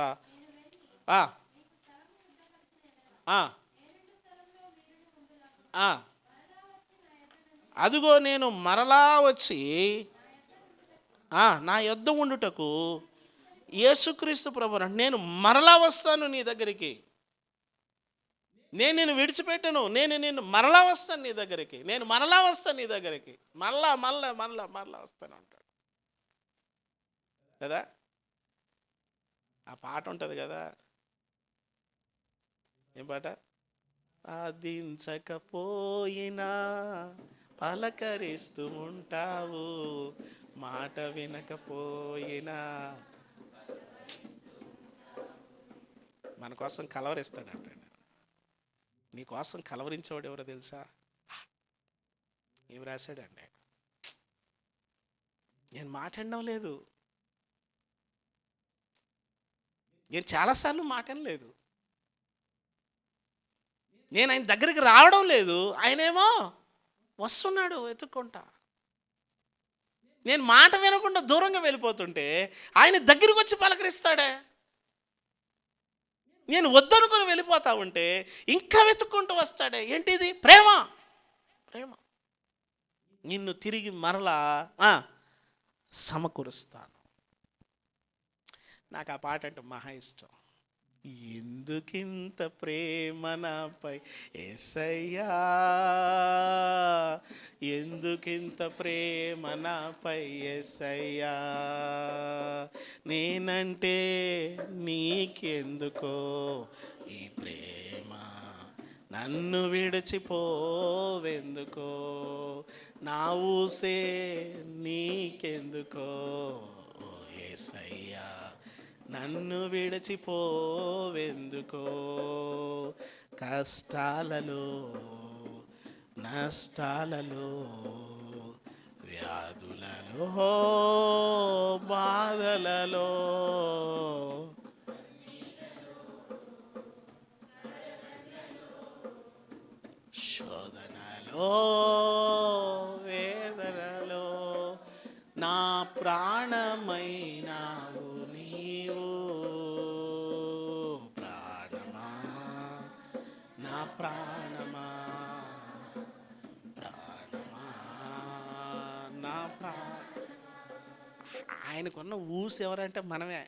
అదుగో నేను మరలా వచ్చి నా యొద్ద ఉండుటకు యేసుక్రీస్తు ప్రభువు నేను మరలా వస్తాను నీ దగ్గరికి, నేను నిన్ను విడిచిపెట్టను, నేను నిన్ను మరలా వస్తాను నీ దగ్గరికి, నేను మరలా వస్తాను నీ దగ్గరికి, మరలా మరలా మరలా మరలా వస్తాను అంటాడు కదా. ఆ పాట ఉంటుంది కదా, ఏం పాట? సాధించకపోయినా పలకరిస్తూ ఉంటావు, మాట వినకపోయినా మన కోసం కలవరిస్తాడంట. నీ కోసం కలవరించేవాడు ఎవరో తెలుసా? ఏమి రాశాడండి? నేను మాట్లాడడం లేదు, నేను చాలాసార్లు మాట్లాడలేదు, నేను ఆయన దగ్గరికి రావడం లేదు, ఆయనేమో వస్తున్నాడు వెతుక్కుంటా. నేను మాట వినకుండా దూరంగా వెళ్ళిపోతుంటే ఆయన దగ్గరికి వచ్చి పలకరిస్తాడే. నేను వద్దనుకుని వెళ్ళిపోతా ఉంటే ఇంకా వెతుక్కుంటూ వస్తాడే. ఏంటిది? ప్రేమ. ప్రేమ. నిన్ను తిరిగి మరలా సమకూరుస్తాను. నాకు ఆ పాట అంటే మహా ఇష్టం. ఎందుకింత ప్రేమ నాపై యేసయ్యా, ఎందుకింత ప్రేమ నాపై యేసయ్యా, నేనంటే నీకెందుకో ఈ ప్రేమ, నన్ను విడిచిపోవెందుకో, నా ఊసే నీకెందుకో ఓ యేసయ్యా, నన్ను విడిచిపోవెందుకో, కష్టాలలో నష్టాలలో వ్యాధులలో బాధలలో శోధనలో వేదనలో నా ప్రాణమైనావు నీవు, ప్రాణమా నా ప్రాణమా, ప్రాణమా నా ఆయనకున్న ఊసు ఎవరంటే మనమే.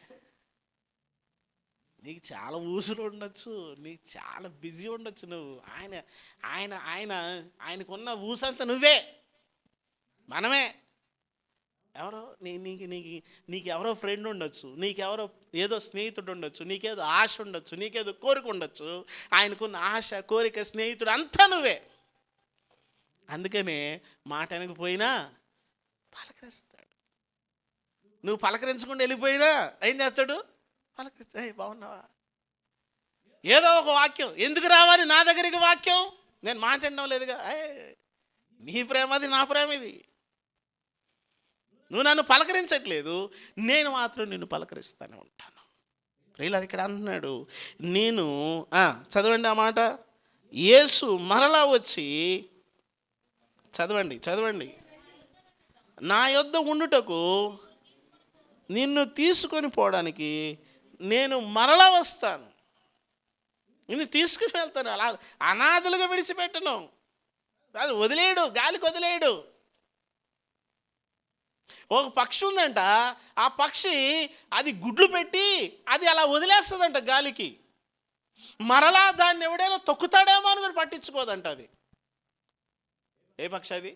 నీకు చాలా ఊసులు ఉండొచ్చు, నీకు చాలా బిజీ ఉండొచ్చు, నువ్వు ఆయన ఆయన ఆయన ఆయనకున్న ఊసంతా నువ్వే, మనమే. ఎవరో నీకు ఎవరో ఫ్రెండ్ ఉండొచ్చు, నీకెవరో ఏదో స్నేహితుడు ఉండొచ్చు, నీకేదో ఆశ ఉండొచ్చు, నీకేదో కోరిక ఉండొచ్చు. ఆయనకున్న ఆశ, కోరిక, స్నేహితుడు అంతా నువ్వే. అందుకనే మాట పోయినా పలకరిస్తాడు. నువ్వు పలకరించకుండా వెళ్ళిపోయినా ఏం చేస్తాడు? పలకరిస్తాడు. బాగున్నావా? ఏదో ఒక వాక్యం. ఎందుకు రావాలి నా దగ్గరికి వాక్యం? నేను మాట్లాడడం లేదుగా. నీ ప్రేమది, నా ప్రేమ ఇది. నువ్వు నన్ను పలకరించట్లేదు, నేను మాత్రం నిన్ను పలకరిస్తూనే ఉంటాను. ప్రియులారా, ఇక్కడ అంటున్నాడు, నేను చదవండి ఆ మాట. యేసు మరలా వచ్చి, చదవండి, నా యొద్ద ఉండుటకు నిన్ను తీసుకొని పోవడానికి నేను మరలా వస్తాను, నిన్ను తీసుకుని వెళ్తాను. అలా అనాథలుగా విడిచిపెట్టను. అది వదిలేయడు, గాలికి వదిలేయడు. ఒక పక్షి ఉందంట, ఆ పక్షి అది గుడ్లు పెట్టి అది అలా వదిలేస్తుందంట గాలికి. మరలా దాన్ని ఎవడైనా తొక్కుతాడేమో అని కూడా పట్టించుకోదంట. అది ఏ పక్షి? అది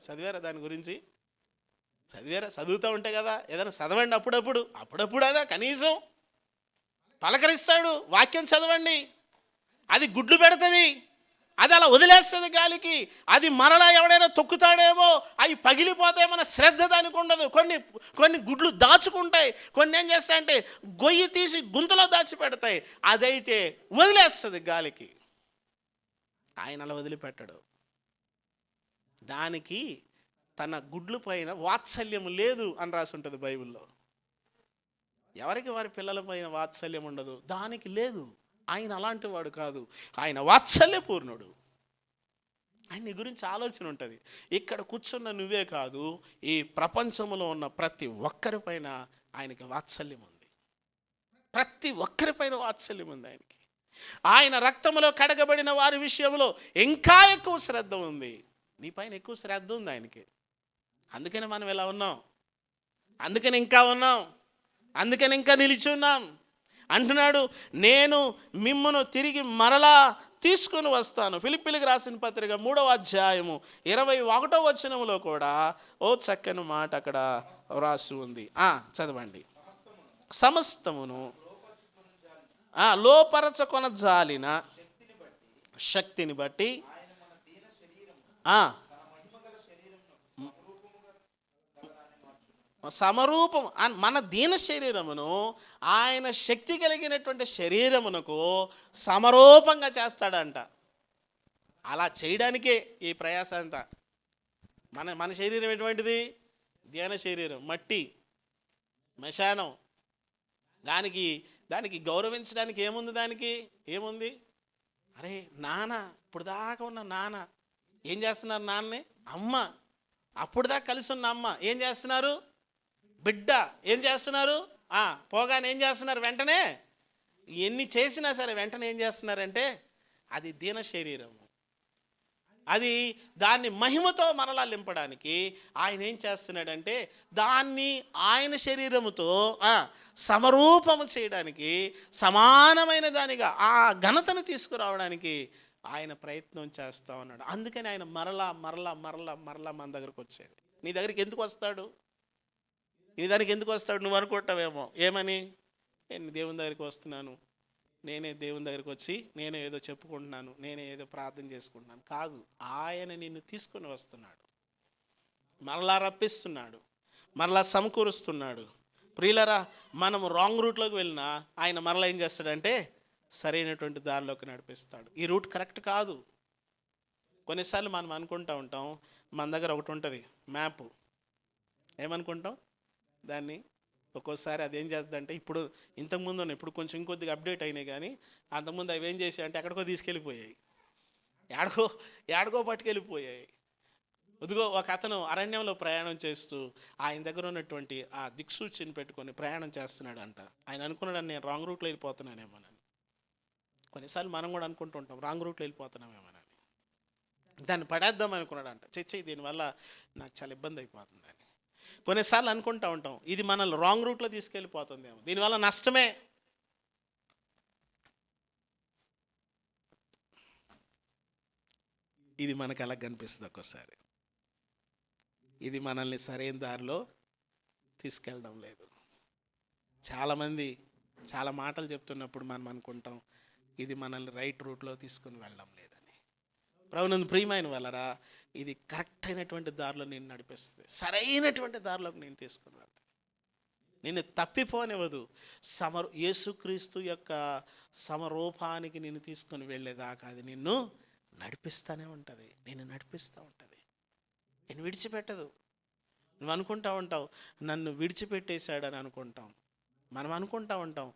చదివారా దాని గురించి? చదువుతూ ఉంటే కదా, ఏదైనా చదవండి అప్పుడప్పుడు అదా కనీసం పలకరిస్తాడు. వాక్యం చదవండి. అది గుడ్లు పెడుతుంది, అది అలా వదిలేస్తుంది గాలికి. అది మరలా ఎవడైనా తొక్కుతాడేమో, అవి పగిలిపోతాయేమన్న శ్రద్ధ దానికి ఉండదు. కొన్ని గుడ్లు దాచుకుంటాయి, కొన్ని ఏం చేస్తాయంటే గొయ్యి తీసి గుంతలో దాచిపెడతాయి. అదైతే వదిలేస్తుంది గాలికి. ఆయన అలా వదిలిపెట్టడు. దానికి తన గుడ్లు పైన వాత్సల్యం లేదు అని రాసి ఉంటుంది బైబిల్లో. ఎవరికి వారి పిల్లల పైన వాత్సల్యం ఉండదు, దానికి లేదు. ఆయన అలాంటి వాడు కాదు, ఆయన వాత్సల్యపూర్ణుడు. ఆయన నీ గురించి ఆలోచన ఉంటుంది. ఇక్కడ కూర్చున్న నువ్వే కాదు, ఈ ప్రపంచంలో ఉన్న ప్రతి ఒక్కరిపైన ఆయనకి వాత్సల్యం ఉంది. ప్రతి ఒక్కరిపైన వాత్సల్యం ఉంది ఆయనకి. ఆయన రక్తములో కడగబడిన వారి విషయంలో ఇంకా ఎక్కువ శ్రద్ధ ఉంది. నీ పైన ఎక్కువ శ్రద్ధ ఉంది ఆయనకి. అందుకని మనం ఇలా ఉన్నాం, అందుకని ఇంకా ఉన్నాం, అందుకని ఇంకా నిలిచి ఉన్నాం. అంటున్నాడు, నేను మిమ్మును తిరిగి మరలా తీసుకుని వస్తాను. ఫిలిప్పీలకు రాసిన పత్రిక 3వ అధ్యాయము 21వ వచనంలో కూడా ఓ చక్కని మాట అక్కడ వ్రాసి ఉంది. చదవండి. సమస్తమును లోపరచకొన జాలిన శక్తిని బట్టి సమరూపం మన దీన శరీరమును ఆయన శక్తి కలిగినటువంటి శరీరమునకు సమరూపంగా చేస్తాడంట. అలా చేయడానికే ఈ ప్రయాస అంతా. మన శరీరం ఎటువంటిది? ధ్యాన శరీరం, మట్టి, శ్మశానం. దానికి గౌరవించడానికి ఏముంది? దానికి ఏముంది? అరే నాన్న, ఇప్పుడు దాకా ఉన్న నాన్న ఏం చేస్తున్నారు? నాన్నే అమ్మ, అప్పుడు దాకా కలిసి ఉన్న అమ్మ ఏం చేస్తున్నారు? బిడ్డ ఏం చేస్తున్నారు? పోగానే ఏం చేస్తున్నారు? వెంటనే ఎన్ని చేసినా సరే వెంటనే ఏం చేస్తున్నారంటే అది దీన శరీరము. అది దాన్ని మహిమతో మరలా నింపడానికి ఆయన ఏం చేస్తున్నాడంటే దాన్ని ఆయన శరీరముతో సమరూపము చేయడానికి, సమానమైన దానిగా ఆ ఘనతను తీసుకురావడానికి ఆయన ప్రయత్నం చేస్తూ ఉన్నాడు. అందుకని ఆయన మరలా మరలా మరలా మరలా మన దగ్గరకు వచ్చేది. నీ దగ్గరికి ఎందుకు వస్తాడు? నీ దానికి ఎందుకు వస్తాడు? నువ్వు అనుకుంటావేమో ఏమని, నేను దేవుని దగ్గరికి వస్తున్నాను, నేనే దేవుని దగ్గరికి వచ్చి నేనే ఏదో చెప్పుకుంటున్నాను, నేనే ఏదో ప్రార్థన చేసుకుంటున్నాను. కాదు, ఆయన నిన్ను తీసుకొని వస్తున్నాడు, మరలా రప్పిస్తున్నాడు, మరలా సమకూరుస్తున్నాడు. ప్రియులరా, మనం రాంగ్ రూట్లోకి వెళ్ళినా ఆయన మరలా ఏం చేస్తాడంటే సరైనటువంటి దారిలోకి నడిపిస్తాడు. ఈ రూట్ కరెక్ట్ కాదు. కొన్నిసార్లు మనం అనుకుంటూ ఉంటాం, మన దగ్గర ఒకటి ఉంటుంది మ్యాప్. ఏమనుకుంటాం దాన్ని? ఒక్కోసారి అది ఏం చేస్తుందంటే, ఇంతకుముందు ఇప్పుడు కొంచెం ఇంకొద్దిగా అప్డేట్ అయినాయి, కానీ అంతకుముందు అవి ఏం చేసాయి అంటే ఎక్కడికో తీసుకెళ్ళిపోయాయి, ఏడకో పట్టుకెళ్ళిపోయాయి. ఇదిగో ఒక అతను అరణ్యంలో ప్రయాణం చేస్తూ ఆయన దగ్గర ఉన్నటువంటి ఆ దిక్సూచిని పెట్టుకొని ప్రయాణం చేస్తున్నాడంట. ఆయన అనుకున్నాడు, నేను రాంగ్ రూట్లో వెళ్ళిపోతున్నానేమోనని. కొన్నిసార్లు మనం కూడా అనుకుంటూ ఉంటాం, రాంగ్ రూట్లో వెళ్ళిపోతున్నామేమోనని. దాన్ని పడేద్దాం అనుకున్నాడంట. దీనివల్ల నాకు చాలా ఇబ్బంది అయిపోతుందని. కొన్నిసార్లు అనుకుంటూ ఉంటాం, ఇది మనల్ని రాంగ్ రూట్లో తీసుకెళ్ళిపోతుందేమో, దీనివల్ల నష్టమే. ఇది మనకు అలా కనిపిస్తుంది ఒక్కోసారి. ఇది మనల్ని సరైన దారిలో తీసుకెళ్ళడం లేదు. చాలామంది చాలా మాటలు చెప్తున్నప్పుడు మనం అనుకుంటాం, ఇది మనల్ని రైట్ రూట్లో తీసుకుని వెళ్ళడం లేదని. ప్రభునందు ప్రియమైన వాళ్ళరా, ఇది కరెక్ట్ అయినటువంటి దారిలో నేను నడిపిస్తుంది, సరైనటువంటి దారిలోకి నేను తీసుకుని వెళ్తాను. నేను తప్పిపోనివ్వదు. యేసుక్రీస్తు యొక్క సమరూపానికి నేను తీసుకొని వెళ్ళేదాకా అది నిన్ను నడిపిస్తూనే ఉంటుంది, నేను నడిపిస్తూ ఉంటుంది, నేను విడిచిపెట్టదు. నువ్వు అనుకుంటా ఉంటావు నన్ను విడిచిపెట్టేశాడని అనుకుంటాం. మనం అనుకుంటా ఉంటాం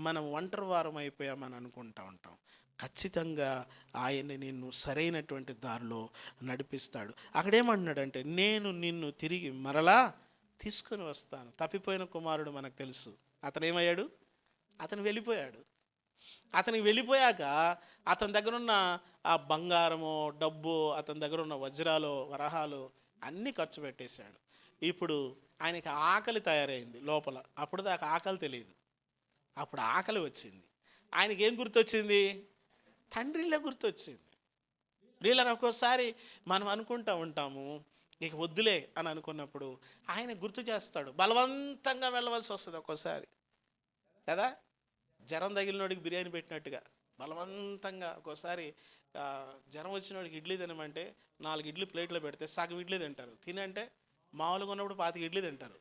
మనం ఒంటరి వారం అయిపోయామని అనుకుంటా ఉంటాం. ఖచ్చితంగా ఆయన్ని నిన్ను సరైనటువంటి దారిలో నడిపిస్తాడు. అక్కడేమంటున్నాడంటే, నేను నిన్ను తిరిగి మరలా తీసుకొని వస్తాను. తప్పిపోయిన కుమారుడు మనకు తెలుసు. అతను ఏమయ్యాడు? అతను వెళ్ళిపోయాడు. అతనికి వెళ్ళిపోయాక అతని దగ్గర ఉన్న ఆ బంగారము, డబ్బు, అతని దగ్గర ఉన్న వజ్రాలు, వరహాలు అన్నీ ఖర్చు పెట్టేశాడు. ఇప్పుడు ఆయనకి ఆకలి తయారైంది లోపల. అప్పుడు దాకా ఆకలి తెలియదు, అప్పుడు ఆకలి వచ్చింది. ఆయనకి ఏం గుర్తొచ్చింది? తండ్రిలో గుర్తొచ్చింది. వీళ్ళని ఒక్కోసారి మనం అనుకుంటూ ఉంటాము, ఇక వద్దులే అని అనుకున్నప్పుడు ఆయన గుర్తు చేస్తాడు. బలవంతంగా వెళ్ళవలసి వస్తుంది ఒక్కోసారి కదా. జ్వరం తగిలినోడికి బిర్యానీ పెట్టినట్టుగా బలవంతంగా. ఒక్కోసారి జ్వరం వచ్చినోడికి ఇడ్లీ తినమంటే 4 ఇడ్లీ ప్లేట్లో పెడితే సగం ఇడ్లీ తింటారు. తినంటే మామూలుగా ఉన్నప్పుడు 25 ఇడ్లీ తింటారు.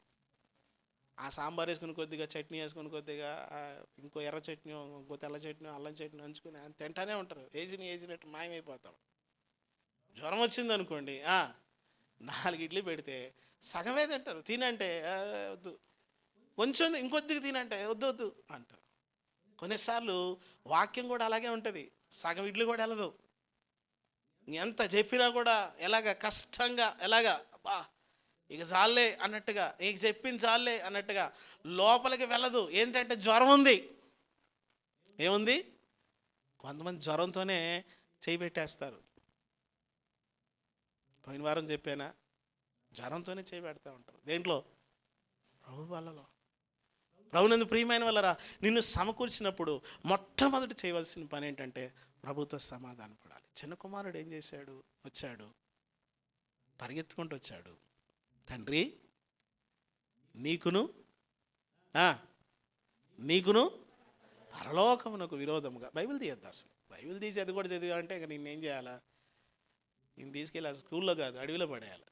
ఆ సాంబార్ వేసుకుని కొద్దిగా, చట్నీ వేసుకుని కొద్దిగా, ఇంకో ఎర్ర చట్నీ, ఇంకో తెల్ల చట్నీ, అల్లం చట్నీ నంచుకుని తింటానే ఉంటారు. వేసినట్టు మాయమైపోతాం. జ్వరం వచ్చింది అనుకోండి, 4 ఇడ్లీ పెడితే సగమే తింటారు. తినంటే వద్దు, కొంచెం ఇంకొద్దిగా తినంటే వద్దు అంటారు. కొన్నిసార్లు వాక్యం కూడా అలాగే ఉంటుంది. సగం ఇడ్లీ కూడా వెళ్ళదు. ఎంత చెప్పినా కూడా కష్టంగా ఇక చాలే అన్నట్టుగా, ఇక చెప్పింది చాలే అన్నట్టుగా లోపలికి వెళ్ళదు. ఏంటంటే జ్వరం ఉంది. ఏముంది? కొంతమంది జ్వరంతోనే చేయి పెట్టేస్తారు. పోయిన వారం చెప్పానా, జ్వరంతోనే చేయి పెడతా ఉంటారు. దేంట్లో? ప్రభు వాళ్ళలో. ప్రభునందు ప్రియమైన వాళ్ళరా, నిన్ను సమకూర్చినప్పుడు మొట్టమొదటి చేయవలసిన పని ఏంటంటే ప్రభుతో సమాధాన పడాలి. చిన్న కుమారుడు ఏం చేశాడు? వచ్చాడు, పరిగెత్తుకుంటూ వచ్చాడు. తండ్రి, నీకును పరలోకమునకు విరోధముగా. బైబిల్ తీయద్దు అసలు. బైబిల్ తీసి అది కూడా చదివాలంటే ఇక నేనేం చేయాలా? నేను తీసుకెళ్ళి స్కూల్లో కాదు, అడవిలో పడేయాలి.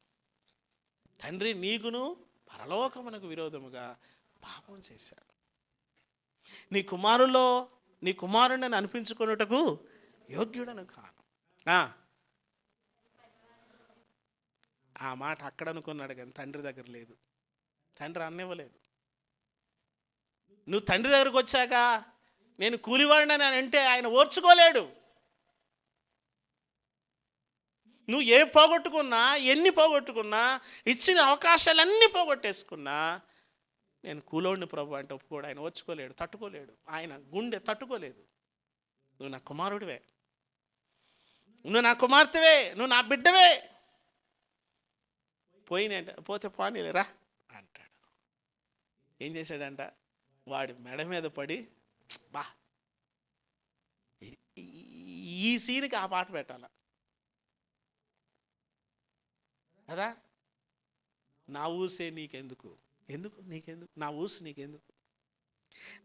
తండ్రి, నీకును పరలోకమునకు విరోధముగా పాపం చేశాడు. నీ కుమారుడిని అనిపించుకున్నటకు యోగ్యుడను కాను. ఆ మాట అక్కడ అనుకున్నాడు కానీ తండ్రి దగ్గర లేదు. తండ్రి అన్నివ్వలేదు. నువ్వు తండ్రి దగ్గరకు వచ్చాక నేను కూలివాడిని అని అంటే ఆయన ఓర్చుకోలేడు. నువ్వు ఏం పోగొట్టుకున్నా, ఎన్ని పోగొట్టుకున్నా, ఇచ్చిన అవకాశాలన్నీ పోగొట్టేసుకున్నా, నేను కూలోడిని ప్రభు అంటే ఒప్పుకోడు. ఆయన ఓర్చుకోలేడు, తట్టుకోలేడు. ఆయన గుండె తట్టుకోలేదు. నువ్వు నా కుమారుడివే, నువ్వు నా కుమార్తెవే, నువ్వు నా బిడ్డవే, పోతే పోనీలేరా అంటాడు. ఏం చేశాడంట? వాడి మెడ మీద పడి, బా, ఈ సీన్కి ఆ పాట పెట్టాల కదా. నా ఊసే నీకెందుకు, నీకెందుకు నా ఊసు, నీకెందుకు,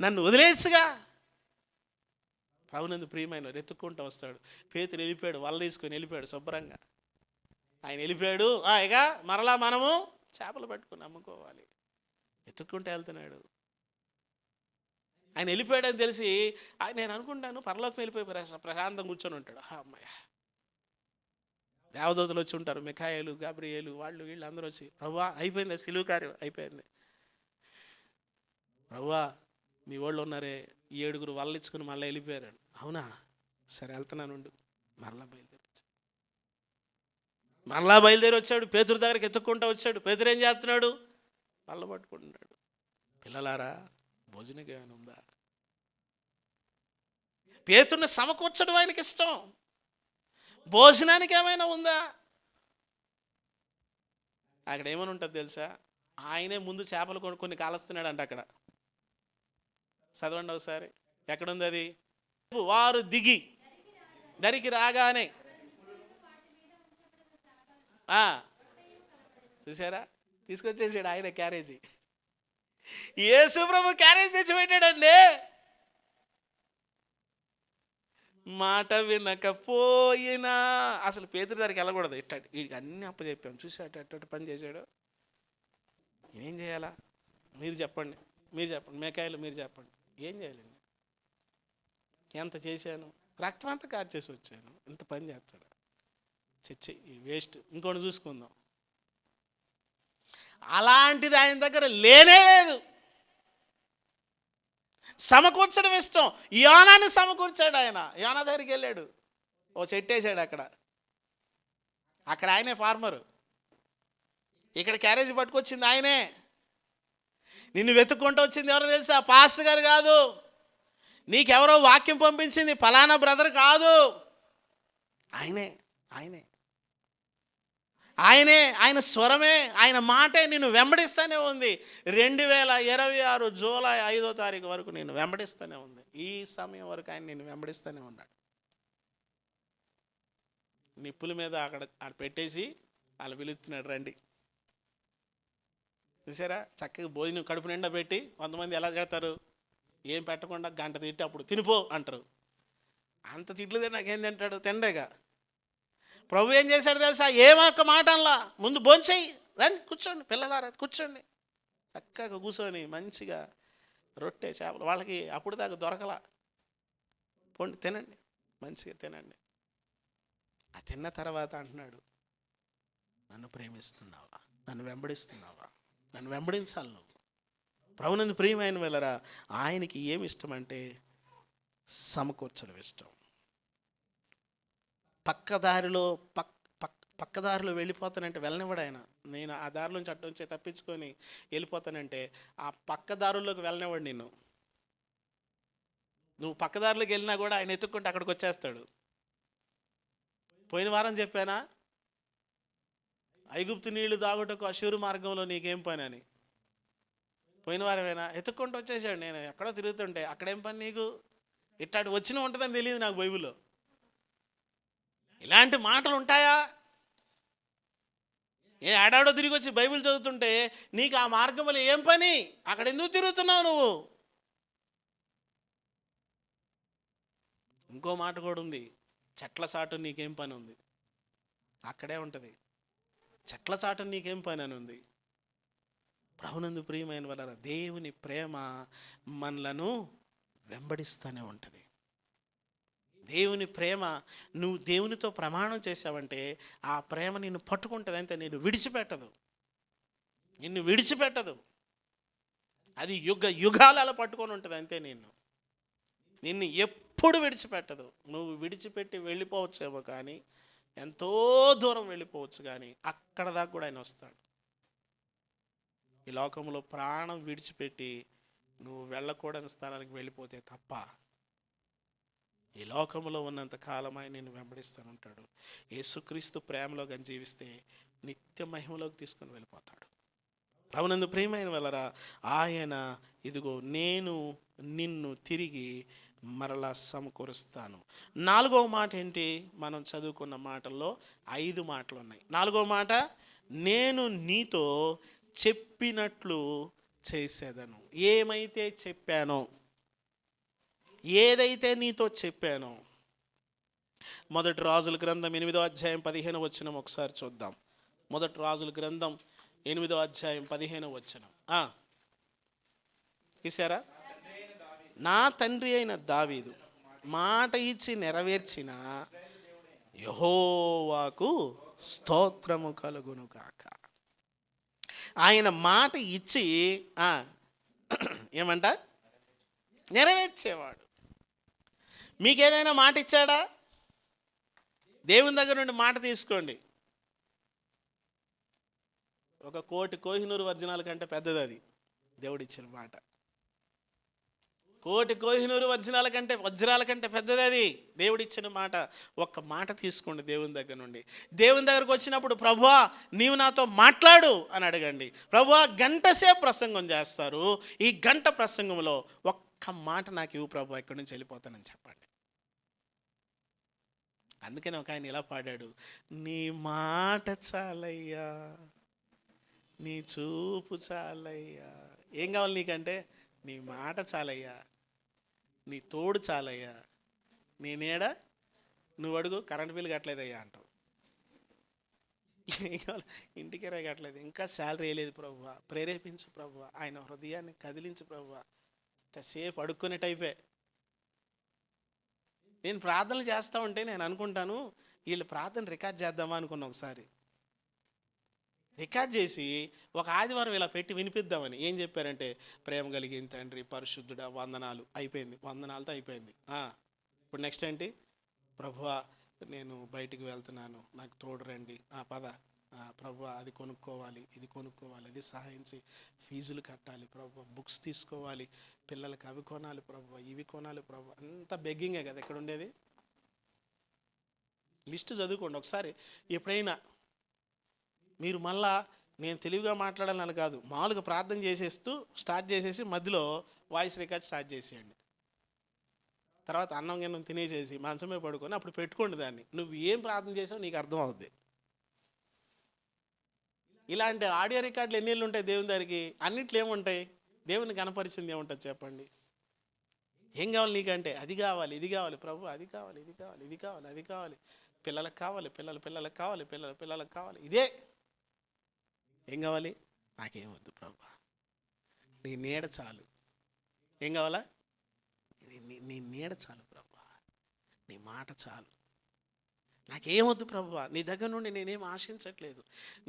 నన్ను వదిలేసుగా. ప్రభునందు ప్రియమైన ఎత్తుక్కుంటూ వస్తాడు. పేతురు వెళ్ళిపోయాడు, వల తీసుకొని వెళ్ళిపోయాడు శుభ్రంగా. ఆయన వెళ్ళిపోయాడు. ఇక మరలా మనము చేపలు పట్టుకుని అమ్ముకోవాలి. ఎత్తుక్కుంటూ వెళ్తున్నాడు. ఆయన వెళ్ళిపోయాడని తెలిసి నేను అనుకుంటాను పరలోకం వెళ్ళిపోయి ప్రశాంతం కూర్చొని ఉంటాడు. అమ్మాయ, దేవదూతలు వచ్చి ఉంటారు, మిఖాయేలు, గాబ్రియేలు, వీళ్ళు అందరూ వచ్చి, ప్రభువా అయిపోయింది, సిలువ కార్యం అయిపోయింది, ప్రభువా మీ వాళ్ళు ఉన్నారే, 7 వలలు ఇచ్చుకుని మళ్ళీ వెళ్ళిపోయారు. అవునా, సరే వెళ్తున్నాను. మరలా బయలుదేరి వచ్చాడు. పేతురు దగ్గరికి ఎత్తుక్కుంటూ వచ్చాడు. పేతురు ఏం చేస్తున్నాడు? వల్ల పట్టుకుంటున్నాడు. పిల్లలారా, భోజనం ఏమైనా ఉందా? పేతురుని సమకూర్చడం ఆయనకి ఇష్టం. భోజనానికి ఏమైనా ఉందా? అక్కడ ఏమని ఉంటుంది తెలుసా? ఆయనే ముందు చేపలు కొన్ని కాలుస్తున్నాడు అంట. అక్కడ చదవండి ఒకసారి, ఎక్కడుంది అది? వారు దిగి దరికి రాగానే, చూసారా, తీసుకొచ్చేసాడు ఆయన క్యారేజీ. యేసు ప్రభు క్యారేజ్ తెచ్చిపెట్టాడండి. మాట వినకపోయినా అసలు పేతురు దగ్గరికి వెళ్ళకూడదు. వీడికి అన్నీ అప్పచెప్పాం, చూసి అటు పని చేశాడు. ఏం చేయాలా? మీరు చెప్పండి, మేకాయలు మీరు చెప్పండి, ఏం చేయాలండి? ఎంత చేశాను, రక్తం అంతా కార్చేసి వచ్చాను, ఇంత పని చేస్తాడు, చచ్చి వేస్ట్, ఇంకోటి చూసుకుందాం. అలాంటిది ఆయన దగ్గర లేనే లేదు. సమకూర్చడం ఇష్టం. యోనాని సమకూర్చాడు ఆయన. యోనా దగ్గరికి వెళ్ళాడు, ఓ చెట్టు వేసాడు. అక్కడ ఆయనే ఫార్మరు, ఇక్కడ క్యారేజ్ పట్టుకొచ్చింది ఆయనే. నిన్ను వెతుక్కుంటూ వచ్చింది ఎవరో తెలుసా? పాస్టర్ గారు కాదు, నీకెవరో వాక్యం పంపించింది ఫలానా బ్రదర్ కాదు, ఆయనే. ఆయన స్వరమే, ఆయన మాటే నిన్ను వెంబడిస్తూనే ఉంది. 2026 జూలై 5వ తారీఖు వరకు నేను వెంబడిస్తూనే ఉంది. ఈ సమయం వరకు ఆయన నిన్ను వెంబడిస్తూనే ఉన్నాడు. నిప్పుల మీద అక్కడ పెట్టేసి వాళ్ళు పిలుస్తున్నాడు, రండి. చూసారా, చక్కగా భోజనం కడుపు నిండా పెట్టి. కొంతమంది ఎలా చేస్తారు? ఏం పెట్టకుండా గంట తిట్టి అప్పుడు తినిపో అంటారు. అంత తిట్లు నాకేం తింటాడు? తిండేగా. ప్రభు ఏం చేశాడు తెలుసా? ఏమొక్క మాట అనలా, ముందు భోంచేయి, రండి కూర్చోండి, పిల్లలారా కూర్చోండి. చక్కగా కూర్చొని మంచిగా రొట్టె చేపలు, వాళ్ళకి అప్పుడు దాకా దొరకలా, పోండి తినండి, మంచిగా తినండి. ఆ తిన్న తర్వాత అంటున్నాడు, నన్ను ప్రేమిస్తున్నావా, నన్ను వెంబడిస్తున్నావా, నన్ను వెంబడించాలి నువ్వు. ప్రభునందు ప్రియమైన వెళ్ళరా, ఆయనకి ఏమి ఇష్టం అంటే సమకూర్చడం ఇష్టం. పక్కదారిలో వెళ్ళిపోతానంటే వెళ్ళనివ్వడు ఆయన. నేను ఆ దారిలోంచి అడ్డుంచి తప్పించుకొని వెళ్ళిపోతానంటే ఆ పక్క దారుల్లోకి వెళ్ళనివ్వడు నిన్ను. నువ్వు పక్కదారిలోకి వెళ్ళినా కూడా ఆయన ఎత్తుక్కుంటే అక్కడికి వచ్చేస్తాడు. పోయిన వారం చెప్పానా, ఐగుప్తు నీళ్లు తాగుటకు అషూరు మార్గంలో నీకేం పని అని. పోయిన వారమేనా, ఎత్తుక్కుంటూ వచ్చేసాడు. నేను ఎక్కడో తిరుగుతుంటే అక్కడేం పని నీకు, ఇట్లాంటి వచ్చిన ఉంటుందని తెలియదు నాకు బైబిల్లో. ఇలాంటి మాటలు ఉంటాయా? నేను ఆడాడో తిరిగి వచ్చి బైబిల్ చదువుతుంటే నీకు ఆ మార్గంలో ఏం పని, అక్కడ ఎందుకు తిరుగుతున్నావు నువ్వు? ఇంకో మాట కూడా ఉంది, చెట్ల సాటు నీకేం పని ఉంది, అక్కడే ఉంటుంది. చెట్ల సాటు నీకేం పని అని ఉంది. ప్రభునందు ప్రియమైన వాళ్ళ దేవుని ప్రేమ మనలను వెంబడిస్తూనే ఉంటుంది. దేవుని ప్రేమ, నువ్వు దేవునితో ప్రమాణం చేసావంటే ఆ ప్రేమ నిన్ను పట్టుకుంటుంది, అంతే, నిన్ను విడిచిపెట్టదు. అది యుగాలు అలా పట్టుకొని ఉంటుంది అంతే. నిన్ను ఎప్పుడు విడిచిపెట్టదు. నువ్వు విడిచిపెట్టి వెళ్ళిపోవచ్చేమో కానీ, ఎంతో దూరం వెళ్ళిపోవచ్చు కానీ అక్కడ దాకా కూడా ఆయన వస్తాడు. ఈ లోకంలో ప్రాణం విడిచిపెట్టి నువ్వు వెళ్ళకూడని స్థానానికి వెళ్ళిపోతే తప్ప ఈ లోకంలో ఉన్నంత కాలం ఆయన నిన్ను వెంబడిస్తూనే ఉంటాడు. యేసుక్రీస్తు ప్రేమలో కానీ జీవిస్తే నిత్య మహిమలోకి తీసుకొని వెళ్ళిపోతాడు. ప్రభునందు ప్రియమైన వాళ్ళరా, ఆయన ఇదిగో నేను నిన్ను తిరిగి మరలా సమకూరుస్తాను. 4వ మాట ఏంటి? మనం చదువుకున్న మాటల్లో 5 మాటలు ఉన్నాయి. 4వ మాట, నేను నీతో చెప్పినట్లు చేసేదను. ఏమైతే చెప్పానో, ఏదైతే నీతో చెప్పానో. మొదటి రాజుల గ్రంథం 8వ అధ్యాయం 15వ వచనం ఒకసారి చూద్దాం. మొదటి రాజుల గ్రంథం 8వ అధ్యాయం 15వ వచనం తీశారా? నా తండ్రి అయిన దావీదు మాట ఇచ్చి నెరవేర్చిన యెహోవాకు స్తోత్రము కలుగును గాక. ఆయన మాట ఇచ్చి ఏమంట? నెరవేర్చేవాడు. మీకేదైనా మాట ఇచ్చాడా? దేవుని దగ్గర నుండి మాట తీసుకోండి. 1 కోటి కోహినూరు వర్జనాల కంటే పెద్దది అది దేవుడిచ్చిన మాట. 1 కోటి కోహినూరు వజ్రాల కంటే పెద్దది అది దేవుడిచ్చిన మాట. ఒక్క మాట తీసుకోండి దేవుని దగ్గర నుండి. దేవుని దగ్గరకు వచ్చినప్పుడు, ప్రభువా నీవు నాతో మాట్లాడు అని అడగండి. ప్రభువా గంటసేపు ప్రసంగం చేస్తారు, ఈ గంట ప్రసంగంలో ఒక్క మాట నాకు ఇవ్వు ప్రభువా, ఇక్కడి నుంచి వెళ్ళిపోతానని చెప్పండి. అందుకని ఒక ఆయన ఇలా పాడాడు, నీ మాట చాలయ్యా, నీ చూపు చాలయ్యా. ఏం కావాలి నీకంటే? నీ మాట చాలయ్యా, నీ తోడు చాలయ్యా, నీ నీడ. నువ్వు అడుగు, కరెంట్ బిల్ కట్టలేదయ్యా అంటావు. ఏం కావాలి? ఇంటికి రా కట్టలేదు, ఇంకా శాలరీ వేయలేదు ప్రభువా, ప్రేరేపించు ప్రభువా, ఆయన హృదయాన్ని కదిలించు ప్రభువా. ఇంతసేపు అడుక్కునే టైపే. నేను ప్రార్థనలు చేస్తూ ఉంటే నేను అనుకుంటాను, వీళ్ళు ప్రార్థన రికార్డ్ చేద్దామా అనుకున్నా. ఒకసారి రికార్డ్ చేసి ఒక ఆదివారం ఇలా పెట్టి వినిపిద్దామని. ఏం చెప్పారంటే, ప్రేమ కలిగిన తండ్రి పరిశుద్ధుడా వందనాలు. అయిపోయింది, వందనాలతో అయిపోయింది. ఇప్పుడు నెక్స్ట్ ఏంటి? ప్రభువా నేను బయటికి వెళ్తున్నాను, నాకు తోడు రండి. పద ప్రభువా, అది కొనుక్కోవాలి, ఇది కొనుక్కోవాలి, అది సహాయించి ఫీజులు కట్టాలి ప్రభువా, బుక్స్ తీసుకోవాలి, పిల్లలకి అవి కొనాలి ప్రభువా, ఇవి కొనాలి ప్రభువా. అంత బెగ్గింగే కదా ఎక్కడ ఉండేది. లిస్టు చదువుకోండి ఒకసారి. ఎప్పుడైనా మీరు మళ్ళా నేను తెలివిగా మాట్లాడాలని కాదు, మామూలుగా ప్రార్థన చేసేస్తూ స్టార్ట్ చేసేసి మధ్యలో వాయిస్ రికార్డ్ స్టార్ట్ చేసేయండి. తర్వాత అన్నం గిన్నం తినేసేసి మంచమే పడుకొని అప్పుడు పెట్టుకోండి దాన్ని. నువ్వు ఏం ప్రార్థన చేసావు నీకు అర్థం అవుద్ది. ఇలాంటి ఆడియో రికార్డులు ఎన్ని ఉంటాయి దేవుని దగ్గరికి? అన్నిట్లో ఏముంటాయి? దేవుని కనపరిచింది ఏముంటుంది చెప్పండి? ఏం కావాలి నీకంటే? అది కావాలి, ఇది కావాలి ప్రభు, అది కావాలి, ఇది కావాలి, ఇది కావాలి, అది కావాలి, పిల్లలకు కావాలి, పిల్లలకు కావాలి, పిల్లలకు కావాలి. ఇదే ఏం కావాలి? నాకేం వద్దు ప్రభు, నీ నీడ చాలు. ఏం కావాలా? నీ నీడ చాలు ప్రభు, నీ మాట చాలు. నాకేమొద్దు ప్రభువా, నీ దగ్గర నుండి నేనేం ఆశించట్లేదు,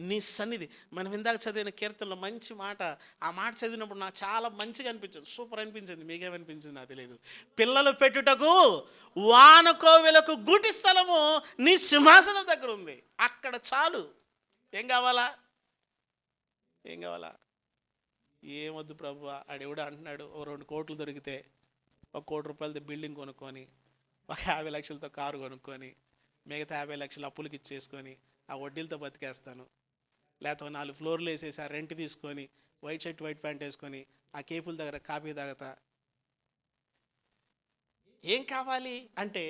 నీ సన్నిధి. మనం ఇందాక చదివిన కీర్తనలో మంచి మాట, ఆ మాట చదివినప్పుడు నాకు చాలా మంచిగా అనిపించింది, సూపర్ అనిపించింది. మీకేమనిపించింది నాకు తెలియదు. పిల్లలు పెట్టుటకు వానకోవెలకు గుటి స్థలము నీ సింహాసనం దగ్గర ఉంది, అక్కడ చాలు. ఏం కావాలా? ఏం కావాలా? ఏమొద్దు ప్రభువా. ఆడెవడో అంటున్నాడు, ఓ 2 కోట్లు దొరికితే, ₹1,00,00,000 బిల్డింగ్ కొనుక్కొని, ఒక 50 లక్షలతో కారు కొనుక్కొని, మిగతా 50 లక్షలు అప్పులకి ఇచ్చేసుకొని ఆ వడ్డీలతో బతికేస్తాను. లేకపోతే 4 ఫ్లోర్లు వేసేసి ఆ రెంట్ తీసుకొని వైట్ షర్ట్ వైట్ ప్యాంట్ వేసుకొని ఆ కేపుల దగ్గర కాఫీ తాగుతా. ఏం కావాలి అంటే,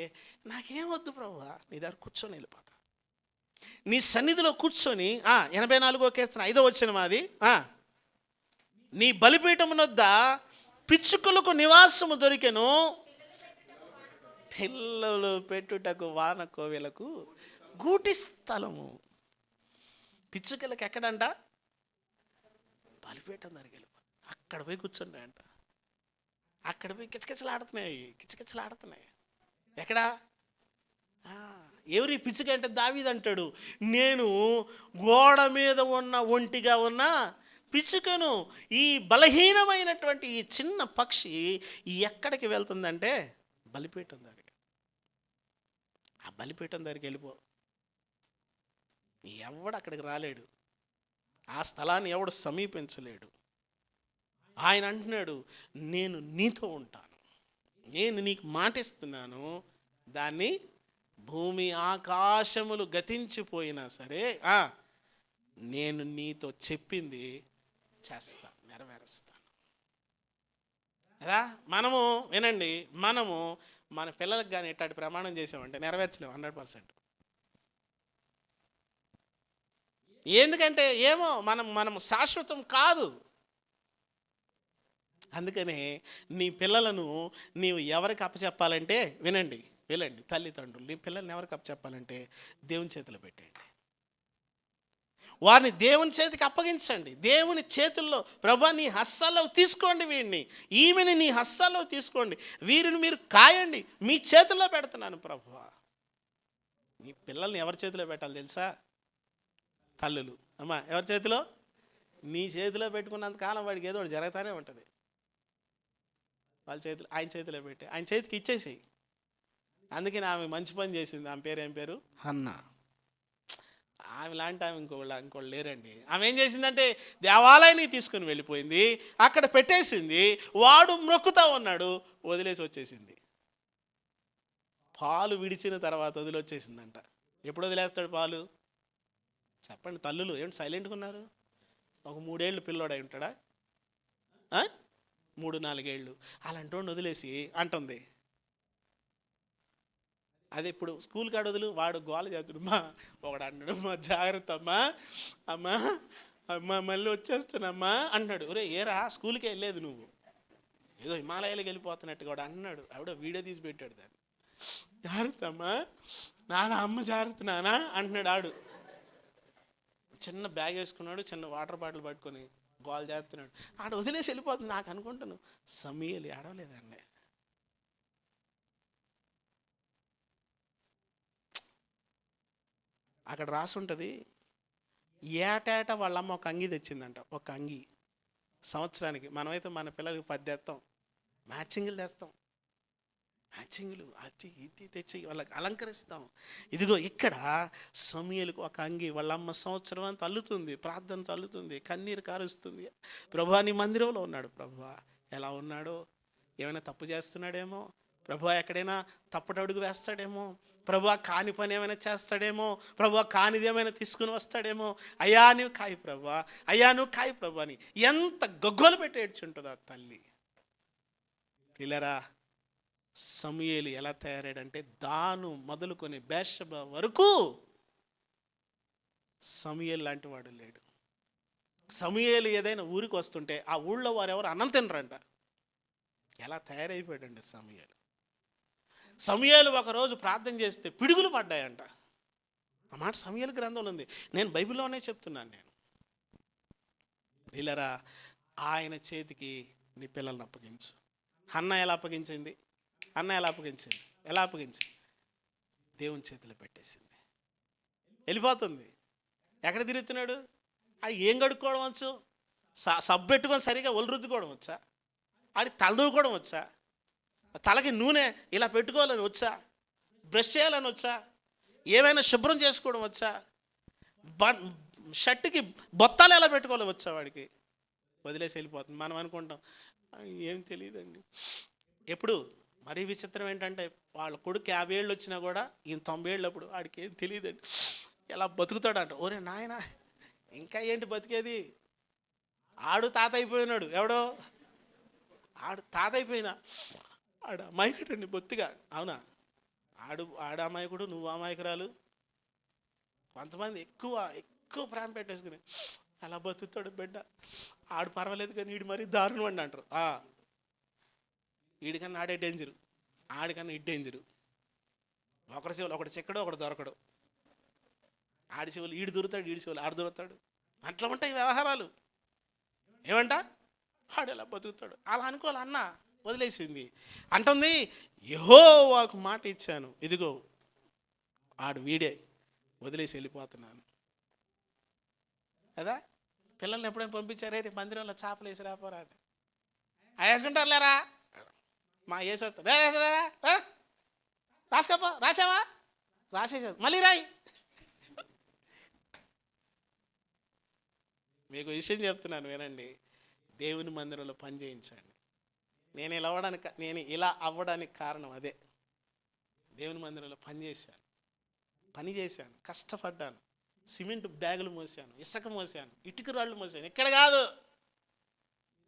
నాకేం వద్దు ప్రభువా, నీ దగ్గర కూర్చొని వెళ్ళిపోతా. నీ సన్నిధిలో కూర్చొని 84వ కీర్తన 5వ వచనం అది, నీ బలిపీఠమునొద్ద పిచ్చుకలకు నివాసము దొరికెను, పిల్లలు పెట్టుటకు వాన కోవెలకు గూటి స్థలము. పిచ్చుకలకు ఎక్కడంట? బలిపీఠం దగ్గరికి వెళ్ళిపో, అక్కడ పోయి కూర్చుంటాయంట. అక్కడ పోయి కిచకిచలాడుతున్నాయి. ఎక్కడా? ఎవరి పిచ్చుక అంటే దావీదు అంటాడు, నేను గోడ మీద ఉన్న ఒంటిగా ఉన్న పిచ్చుకను. ఈ బలహీనమైనటువంటి ఈ చిన్న పక్షి ఎక్కడికి వెళ్తుందంటే బలిపీఠం దగ్గరికి. ఆ బలిపీఠం దగ్గరికి వెళ్ళిపో, ఎవడు అక్కడికి రాలేడు, ఆ స్థలాన్ని ఎవడు సమీపించలేడు. ఆయన అంటున్నాడు, నేను నీతో ఉంటాను, నేను నీకు మాటిస్తున్నాను, దాన్ని భూమి ఆకాశములు గతించిపోయినా సరే నేను నీతో చెప్పింది చేస్తా, నెరవేరుస్తాను. కదా మనము వినండి, మనము మన పిల్లలకు కానీ ఇట్లాంటి ప్రమాణం చేసామంటే నెరవేర్చలేము 100%. ఎందుకంటే ఏమో మనము శాశ్వతం కాదు. అందుకనే నీ పిల్లలను నీవు ఎవరికి అప్పచెప్పాలంటే, వినండి తల్లిదండ్రులు, నీ పిల్లల్ని ఎవరికి అప్పచెప్పాలంటే దేవుని చేతిలో పెట్టండి. వారిని దేవుని చేతికి అప్పగించండి. దేవుని చేతుల్లో, ప్రభా నీ హస్తాల్లో తీసుకోండి, వీడిని ఈమెని నీ హస్తాల్లో తీసుకోండి, వీరిని మీరు కాయండి, మీ చేతుల్లో పెడుతున్నాను ప్రభువా. నీ పిల్లల్ని ఎవరి చేతిలో పెట్టాలి తెలుసా? తల్లులు. అమ్మా ఎవరి చేతిలో? నీ చేతిలో పెట్టుకున్నంత కాలం వాడికి ఏదో ఒకటి జరుగుతూనే ఉంటుంది. వాళ్ళ చేతిలో, ఆయన చేతిలో పెట్టి ఆయన చేతికి ఇచ్చేసేయి. అందుకని ఆమె మంచి పని చేసింది. ఆమె పేరు ఏం పేరు? హన్నా. ఆమె లాంటి ఆమె ఇంకోళ్ళు లేరండి. ఆమె ఏం చేసిందంటే దేవాలయానికి తీసుకుని వెళ్ళిపోయింది, అక్కడ పెట్టేసింది. వాడు మ్రొక్కుతా ఉన్నాడు, వదిలేసి వచ్చేసింది. పాలు విడిచిన తర్వాత వదిలొచ్చేసిందంట. ఎప్పుడు వదిలేస్తాడు పాలు? చెప్పండి తల్లులు, ఏంటి సైలెంట్గా ఉన్నారు? ఒక 3 ఏళ్ళు పిల్లోడై ఉంటాడా? 3-4 ఏళ్ళు అలాంటి వాడిని వదిలేసి అంటుంది. అదే ఇప్పుడు స్కూల్ కాడ వదులు, వాడు గోల చేస్తాడు. ఒకడు అన్నాడు, అమ్మా జాగ్రత్త అమ్మా మళ్ళీ వచ్చేస్తానమ్మా అన్నాడు. ఒరే ఏరా స్కూల్కే వెళ్ళలేదు నువ్వు, ఏదో హిమాలయాలకు వెళ్ళిపోతున్నట్టుగా వాడు అన్నాడు. ఆవిడ వీడియో తీసి పెట్టాడు దాన్ని. జాగ్రత్త అమ్మా నాన్న, అమ్మ జాగ్రత్త నాన్న అంటున్నాడు. ఆడు చిన్న బ్యాగ్ వేసుకున్నాడు, చిన్న వాటర్ బాటిల్ పట్టుకొని గోల్ చేస్తున్నాడు. ఆడ వదిలేసి వెళ్ళిపోతుంది. నాకు అనుకుంటాను, సమీయలు ఏడవలేదండి. అక్కడ రాసి ఉంటుంది, ఏటేటా వాళ్ళమ్మ ఒక అంగి తెచ్చిందంట. ఒక అంగి సంవత్సరానికి. మనమైతే మన పిల్లలకి 10 తెస్తాం, మ్యాచింగ్లు తెస్తాం, మ్యాచింగ్లు అది ఇది తెచ్చి వాళ్ళకి అలంకరిస్తాం. ఇదిగో ఇక్కడ సమూయేలుకు ఒక అంగి. వాళ్ళమ్మ సంవత్సరం అంతా అల్లుతుంది, ప్రార్థనతో అల్లుతుంది, కన్నీరు కారుస్తుంది. ప్రభువా నీ మందిరంలో ఉన్నాడు. ప్రభువా ఎలా ఉన్నాడో, ఏమైనా తప్పు చేస్తున్నాడేమో, ప్రభువా ఎక్కడైనా తప్పుడు అడుగు వేస్తాడేమో, ప్రభువా కాని పని ఏమైనా చేస్తాడేమో, ప్రభువా కానిది ఏమైనా తీసుకుని వస్తాడేమో, అయ్యా నువ్వు కాయి ప్రభువా, అయ్యా నువ్వు కాయి ప్రభు అని ఎంత గొగ్గోలు పెట్టి ఏడ్చుంటుందో ఆ తల్లి. పిల్లరా, సమూయేలు ఎలా తయారాడంటే దాను మొదలుకొని బేర్షెబా వరకు సమూయేలు లాంటి వాడు లేడు. సమూయేలు ఏదైనా ఊరికి వస్తుంటే ఆ ఊళ్ళో వారు ఎవరు అన్నం తినరంట. ఎలా తయారైపోయాడండి సమూయేలు. సమూయేలు ఒకరోజు ప్రార్థన చేస్తే పిడుగులు పడ్డాయంట. ఆ మాట సమూయేలు గ్రంథంలో ఉంది, నేను బైబిల్లోనే చెప్తున్నాను. నేను పిల్లరా, ఆయన చేతికి నీ పిల్లల్ని అప్పగించు. హన్నా ఎలా అప్పగించింది? ఎలా అప్పగించింది? దేవుని చేతిలో పెట్టేసింది. వెళ్ళిపోతుంది. ఎక్కడ తిరుగుతున్నాడు? అది ఏం కడుక్కోవడం వచ్చు? సబ్బు పెట్టుకొని సరిగా ఒళ్ళు రుద్దుకోవడం వచ్చా? అది తలదూకోవడం వచ్చా? తలకి నూనె ఇలా పెట్టుకోవాలని వచ్చా? బ్రష్ చేయాలని వచ్చా? ఏమైనా శుభ్రం చేసుకోవడం వచ్చా? షర్టుకి బొత్తాలు ఎలా పెట్టుకోవాలి వచ్చా? వాడికి వదిలేసి వెళ్ళిపోతుంది. మనం అనుకుంటాం ఏం తెలియదండి. ఎప్పుడు మరీ విచిత్రం ఏంటంటే వాళ్ళ కొడుకు 50 ఏళ్ళు వచ్చినా కూడా ఈయన 90 ఏళ్ళప్పుడు వాడికి ఏం తెలియదండి. ఎలా బతుకుతాడంట. ఓరే నాయన, ఇంకా ఏంటి బతికేది? ఆడు తాత అయిపోయినాడు. ఎవడో ఆడు తాత అయిపోయినా ఆడు అమాయకుడండి బొత్తిగా. అవునా? ఆడు అమాయకుడు, నువ్వు అమాయకురాలు. కొంతమంది ఎక్కువ ప్రేమ పెట్టేసుకుని అలా బతుకుతాడు బిడ్డ. ఆడు పర్వాలేదు కానీ వీడు మరీ దారుణం అండి అంటారు. వీడికన్నా ఆడే డేంజరు, ఆడికన్నా ఇటు డేంజరు. ఒకరి చెవులు ఒకటి చెక్కడు, ఒకటి దొరకడు. ఆడి చెవులు ఈడు దొరుకుతాడు, ఈడి చెవులు ఆడు దొరుకుతాడు. అట్లా ఉంటాయి వ్యవహారాలు. ఏమంట? ఆడు ఎలా బతుకుతాడు. అలా అనుకోవాలి. అన్న వదిలేసింది అంటుంది, యెహోవాకు మాట ఇచ్చాను, ఇదిగో ఆడు వీడే, వదిలేసి వెళ్ళిపోతున్నాను కదా. పిల్లల్ని ఎప్పుడైనా పంపించారే మందిరంలో చేపలు వేసి రాపోరా అంటే వేసుకుంటారు లేరా, మా వేసి వస్తాడు. రాసుకోపో, రాసావా? రాసేసావు, మళ్ళీ రాయి. మీకు విషయం చెప్తున్నాను వినండి. దేవుని మందిరంలో పని చేయించండి. నేను ఇలా అవ్వడానికి కారణం అదే. దేవుని మందిరంలో పని చేశాను, కష్టపడ్డాను, సిమెంట్ బ్యాగులు మోసాను, ఇసుక మోసాను, ఇటుక రాళ్ళు మోసాను. ఇక్కడ కాదు,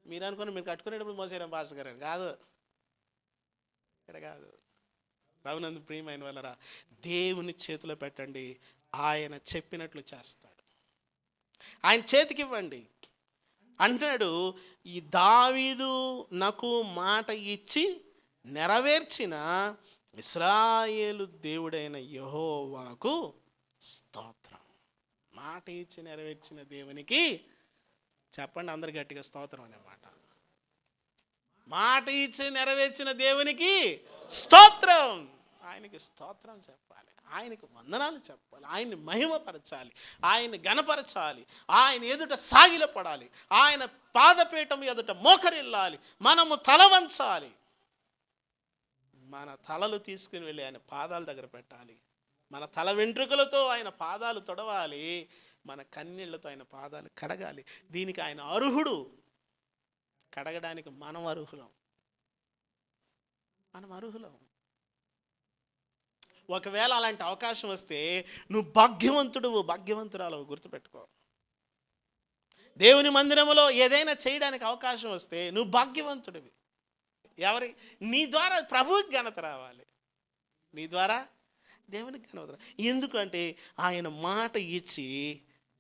మీరు అనుకుని మీరు కట్టుకునేటప్పుడు మోసాను పాస్టర్ గారు, కాదు, ఇక్కడ కాదు. రఘునందు ప్రియమైన వాళ్ళరా, దేవుని చేతిలో పెట్టండి, ఆయన చెప్పినట్లు చేస్తాడు. ఆయన చేతికి ఇవ్వండి అంటున్నాడు. ఈ దావీదు నాకు మాట ఇచ్చి నెరవేర్చిన ఇశ్రాయేలు దేవుడైన యెహోవాకు స్తోత్రం. మాట ఇచ్చి నెరవేర్చిన దేవునికి చెప్పండి అందరు గట్టిగా స్తోత్రం అన్నమాట. మాట ఇచ్చి నెరవేర్చిన దేవునికి స్తోత్రం. ఆయనకి స్తోత్రం చెప్పాలి, ఆయనకి వందనాలు చెప్పాలి, ఆయన్ని మహిమపరచాలి, ఆయన్ని గణపరచాలి, ఆయన ఎదుట సాగిలపడాలి, ఆయన పాదపీఠం ఎదుట మోకరిల్లాలి, మనము తల వంచాలి. మన తలలు తీసుకుని వెళ్ళి ఆయన పాదాల దగ్గర పెట్టాలి. మన తల వెంట్రుకలతో ఆయన పాదాలు తొడవాలి, మన కన్నీళ్లతో ఆయన పాదాలు కడగాలి. దీనికి ఆయన అర్హుడు. కడగడానికి మనం అర్హులం. ఒకవేళ అలాంటి అవకాశం వస్తే నువ్వు భాగ్యవంతురాలు గుర్తుపెట్టుకో. దేవుని మందిరంలో ఏదైనా చేయడానికి అవకాశం వస్తే నువ్వు భాగ్యవంతుడివి. నీ ద్వారా ప్రభువుకి ఘనత రావాలి, నీ ద్వారా దేవునికి ఘనత. ఎందుకంటే ఆయన మాట ఇచ్చి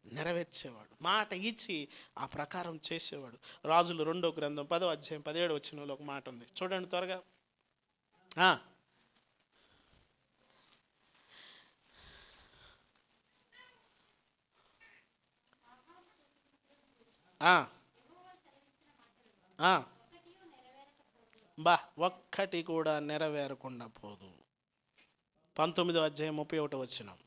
నెరవేర్చేవాడు, మాట ఇచ్చి ఆ ప్రకారం చేసేవాడు. రాజులు 2వ గ్రంథం 10వ అధ్యాయం 17వ వచనంలో ఒక మాట ఉంది, చూడండి త్వరగా. ఒక్కటి కూడా నెరవేరకుండా పోదు. 19వ అధ్యాయం 31వ వచనం.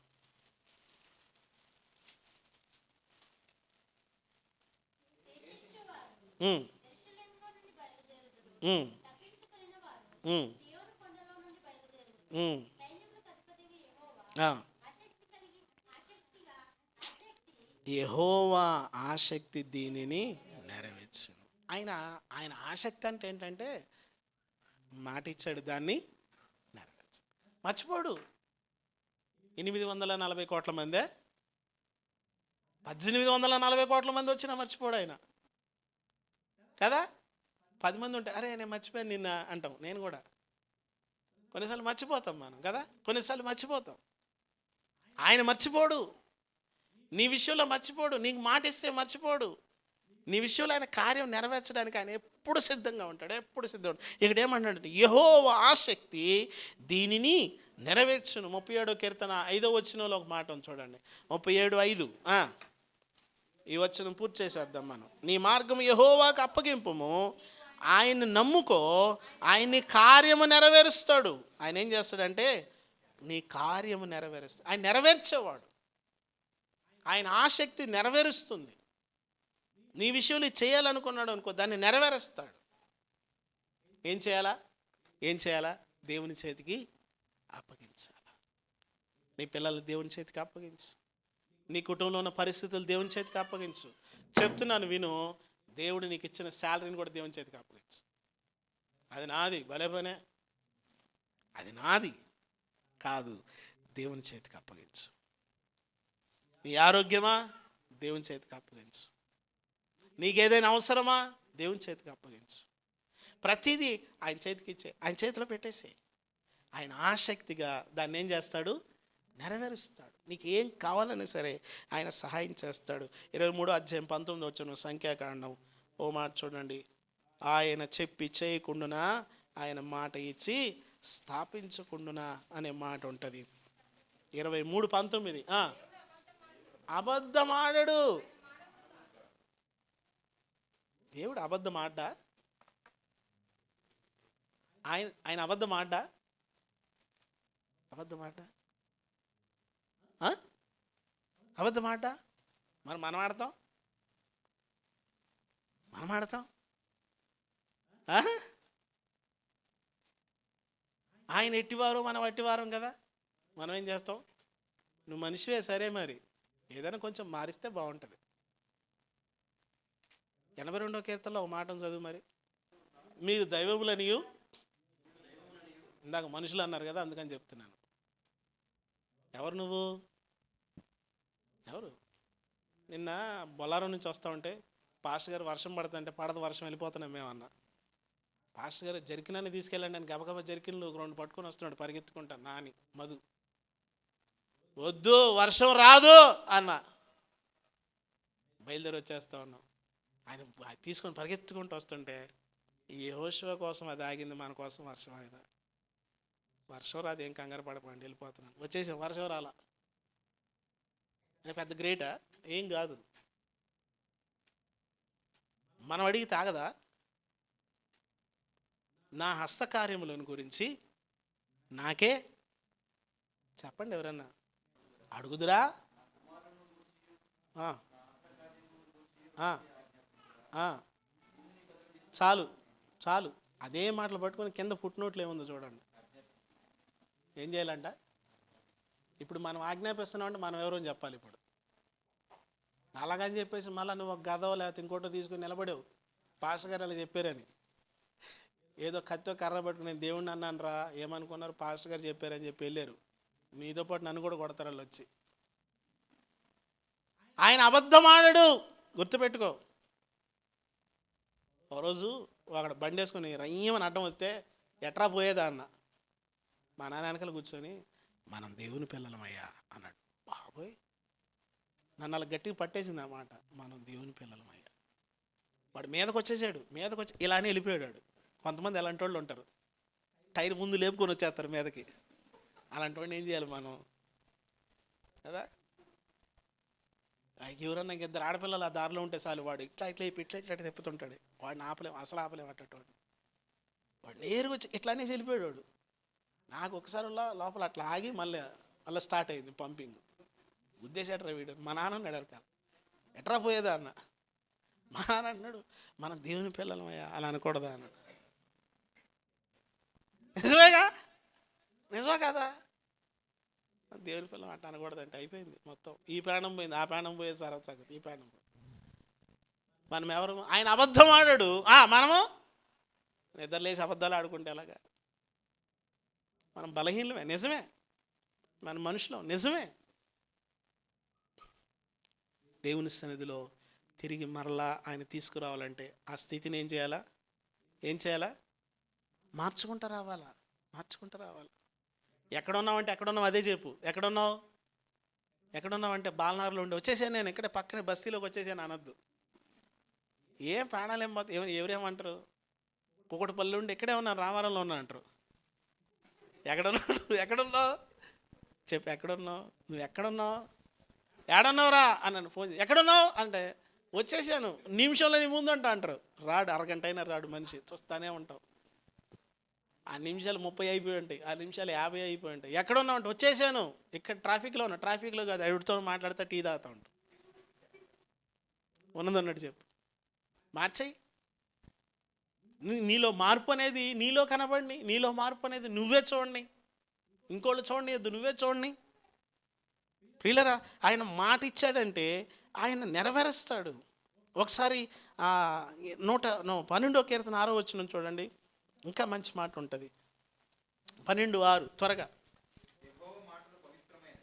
యెహోవా ఆసక్తి దీనిని నెరవేర్చును. ఆయన ఆసక్తి అంటే ఏంటంటే మాట ఇచ్చాడు, దాన్ని నెరవేర్చు. మర్చిపోడు. 840 కోట్ల మందే, 1840 కోట్ల మంది వచ్చినా మర్చిపోడు ఆయన కదా. 10 మంది ఉంటే అరే నేను మర్చిపోయాను నిన్న అంటాం. నేను కూడా కొన్నిసార్లు మర్చిపోతాం మనం కదా, కొన్నిసార్లు మర్చిపోతాం. ఆయన మర్చిపోడు. నీ విషయంలో మర్చిపోడు. నీకు మాట ఇస్తే మర్చిపోడు. నీ విషయంలో ఆయన కార్యం నెరవేర్చడానికి ఆయన ఎప్పుడు సిద్ధంగా ఉంటాడు, ఎప్పుడు సిద్ధంగా ఉంటాడు. ఇక్కడ ఏమంటాడంటే యెహోవా ఆసక్తి దీనిని నెరవేర్చును. 37వ కీర్తన 5వ వచనంలో ఒక మాట ఉంది చూడండి, 37:5. ఈ వచనం పూర్తి చేసేద్దాం మనం. నీ మార్గం యెహోవాకు అప్పగింపుము, ఆయన్ని నమ్ముకో, ఆయన్ని కార్యము నెరవేరుస్తాడు. ఆయన ఏం చేస్తాడంటే నీ కార్యము నెరవేరుస్తాడు. ఆయన నెరవేర్చేవాడు. ఆయన ఆసక్తి నెరవేరుస్తుంది. నీ విషయంలో చేయాలనుకున్నాడు అనుకో, దాన్ని నెరవేరుస్తాడు. ఏం చేయాలా? దేవుని చేతికి అప్పగించాలి. నీ పిల్లలు దేవుని చేతికి అప్పగించు. నీ కుటుంబంలో ఉన్న పరిస్థితులు దేవుని చేతికి అప్పగించు. చెప్తున్నాను విను, దేవుడు నీకు ఇచ్చిన శాలరీని కూడా దేవుని చేతికి అప్పగించు. అది నాది భలే పనే, అది నాది కాదు, దేవుని చేతికి అప్పగించు. నీ ఆరోగ్యమా, దేవుని చేతికి అప్పగించు. నీకేదైనా అవసరమా, దేవుని చేతికి అప్పగించు. ప్రతిదీ ఆయన చేతికి ఇచ్చే, ఆయన చేతిలో పెట్టేసే. ఆయన ఆసక్తిగా దాన్ని ఏం చేస్తాడు, నెరవేరుస్తాడు. నీకు ఏం కావాలన్నా సరే ఆయన సహాయం చేస్తాడు. 23:19 సంఖ్యాకాండం ఓ మాట చూడండి. ఆయన చెప్పి చేయకుండానా, ఆయన మాట ఇచ్చి స్థాపించకుండానా అనే మాట ఉంటుంది. 23:19 అబద్ధం ఆడడు. దేవుడు అబద్ధం ఆడ్డా? ఆయన అబద్ధం ఆడ్డా? అబద్ధం ఆడ్డా? అబద్ధం ఆడ్డా? మనం ఆడతాం. ఆయన ఎట్టివారు, మనం అట్టివారం కదా. మనం ఏం చేస్తాం? నువ్వు మనిషివే సరే, మరి ఏదైనా కొంచెం మారిస్తే బాగుంటుంది. 82వ కీర్తనలో ఒక మాటను చదువు. మరి మీరు దైవములనియు, ఇందాక మనుషులు అన్నారు కదా, అందుకని చెప్తున్నాను. ఎవరు నువ్వు? ఎవరు? నిన్న బొల్లారం నుంచి వస్తూ ఉంటే పాస్టర్ గారు వర్షం పడుతుంటే పడదు, వర్షం వెళ్ళిపోతున్నాం మేమన్నా. పాస్టర్ గారు జర్కినాన్ని తీసుకెళ్ళండి అని గబగబా జర్కిన్లు 2 పట్టుకొని వస్తున్నాడు పరిగెత్తుకుంటా. నాని మధు వద్దు వర్షం రాదు అన్న, బయలుదేరి వచ్చేస్తా ఉన్నాం. ఆయన తీసుకొని పరిగెత్తుకుంటూ వస్తుంటే ఈ యెహోషువ కోసం అది ఆగింది, మన కోసం వర్షం ఆగింది. వర్షం రాదు, ఏం కంగారు పడకండి, వెళ్ళిపోతున్నాను. వచ్చేసాం, వర్షం రాలా. పెద్ద గ్రేటా? ఏం కాదు. మనం అడిగి తాగదా? నా హస్తకార్యములను గురించి నాకే చెప్పండి ఎవరన్నా. అడుగుదురా? చాలు చాలు. అదే మాటలు పట్టుకొని కింద పుట్టినోట్లు ఏముందో చూడండి. ఏం చేయాలంట? ఇప్పుడు మనం ఆజ్ఞాపిస్తున్నామంటే మనం ఎవరో చెప్పాలి. ఇప్పుడు అలాగని చెప్పేసి మళ్ళీ నువ్వు ఒక గదవ లేకపోతే ఇంకోటో తీసుకుని నిలబడేవు, పాస్టర్ గారు అలా చెప్పారని. ఏదో కత్తో కర్ర పట్టుకుని నేను దేవుడిని అన్నాను రా, ఏమనుకున్నారు, పాస్టర్ గారు చెప్పారని చెప్పి వెళ్ళారు. నీతో పాటు నన్ను కూడా కొడతారు వాళ్ళు వచ్చి. ఆయన అబద్ధం ఆడడు, గుర్తుపెట్టుకో. ఓ రోజు అక్కడ బండి వేసుకొని రయ్యమని అడ్డం వస్తే ఎట్రా పోయేదా అన్న. మా నాన్న వెనకాల కూర్చొని మనం దేవుని పిల్లలమయ్యా అన్నాడు. బాబోయ్, నన్ను అలా గట్టిగా పట్టేసింది ఆ మాట, మనం దేవుని పిల్లలమయ్యా. వాడు మీదకి వచ్చేసాడు, మీదకి వచ్చి ఇలానే వెళ్ళిపోయాడు. కొంతమంది అలాంటి వాళ్ళు ఉంటారు, టైర్ ముందు లేపుకొని వచ్చేస్తారు మీదకి. అలాంటి వాడిని ఏం చేయాలి మనం కదా? ఎవరన్నా 2 ఆడపిల్లలు ఆ దారిలో ఉంటే చాలు, వాడు ఇట్లా ఇట్లా ఇట్లా ఇట్లా తిప్పుతుంటాడు. వాడిని ఆపలేము, అసలు ఆపలేము. అట్టేవాడు వాడు నేరుగా వచ్చి ఇట్లానే వెళ్ళిపోయాడు వాడు. నాకు ఒకసారి లోపల అట్లా ఆగి మళ్ళీ స్టార్ట్ అయింది పంపింగ్. ఉద్దేశం వీడు మా నాన్న అన్నాడు కాదు, ఎట్రా పోయేదా అన్న. మా నాన్న అంటున్నాడు మనం దేవుని పిల్లలమయ్యా అలా అనకూడదా అన్నాడు. నిజమేగా, నిజమే కదా, దేవుని పిల్లలు అట్లా అనకూడదంటే అయిపోయింది మొత్తం. ఈ ప్రాణం పోయింది, ఆ ప్రాణం పోయేది సార్ సంగతి, ఈ ప్రాణం పోయింది. మనం ఎవరు? ఆయన అబద్ధం ఆడాడు, మనము నిద్రలేసి అబద్ధాలు ఆడుకుంటే ఎలాగా? మనం బలహీనమే, నిజమే. మన మనుషులం, నిజమే. దేవుని సన్నిధిలో తిరిగి మరలా ఆయన తీసుకురావాలంటే ఆ స్థితిని ఏం చేయాలా? మార్చుకుంటూ రావాలా. ఎక్కడున్నావంటే ఎక్కడున్నావు అదే చెప్పు. ఎక్కడున్నావంటే బాలనగర్లో ఉండి వచ్చేసాను నేను, ఇక్కడే పక్కనే బస్తీలోకి వచ్చేసాను అనొద్దు. ఏం ప్రాణాలు ఏం పోతాయి, ఎవరేమంటారు? కుకటిపల్లి ఉండి ఇక్కడే ఉన్నా, రామారంలో ఉన్నా అంటారు. ఎక్కడున్నావు చెప్పు, ఎక్కడున్నావు? నువ్వు ఎక్కడున్నావు? ఏడన్నావురా అన్నాను ఫోన్ చేసి. ఎక్కడున్నావు అంటే వచ్చేసాను, నిమిషంలో నీ ముందు అంటారు. రాడు, అరగంట అయినా రాడు మనిషి, చూస్తానే ఉంటావు. ఆ నిమిషాలు 30 అయిపోయి ఉంటాయి, ఆ నిమిషాలు 50 అయిపోయి ఉంటాయి. ఎక్కడున్నావు అంటే వచ్చేసాను, ఇక్కడ ట్రాఫిక్లో ఉన్నా. ట్రాఫిక్లో కాదు, ఎవరితో మాట్లాడితే టీ తాగుతూ ఉంటా. ఉన్నదన్నట్టు చెప్పు, మార్చేయి. నీలో మార్పు అనేది నీలో కనబడి, నీలో మార్పు అనేది నువ్వే చూడండి, ఇంకోళ్ళు చూడండి, నువ్వే చూడండి. ప్రియులరా, ఆయన మాట ఇచ్చాడంటే ఆయన నెరవేరుస్తాడు. ఒకసారి 112వ కీర్తన 6వ వచనం చూడండి, ఇంకా మంచి మాట ఉంటుంది. 12:6 త్వరగా.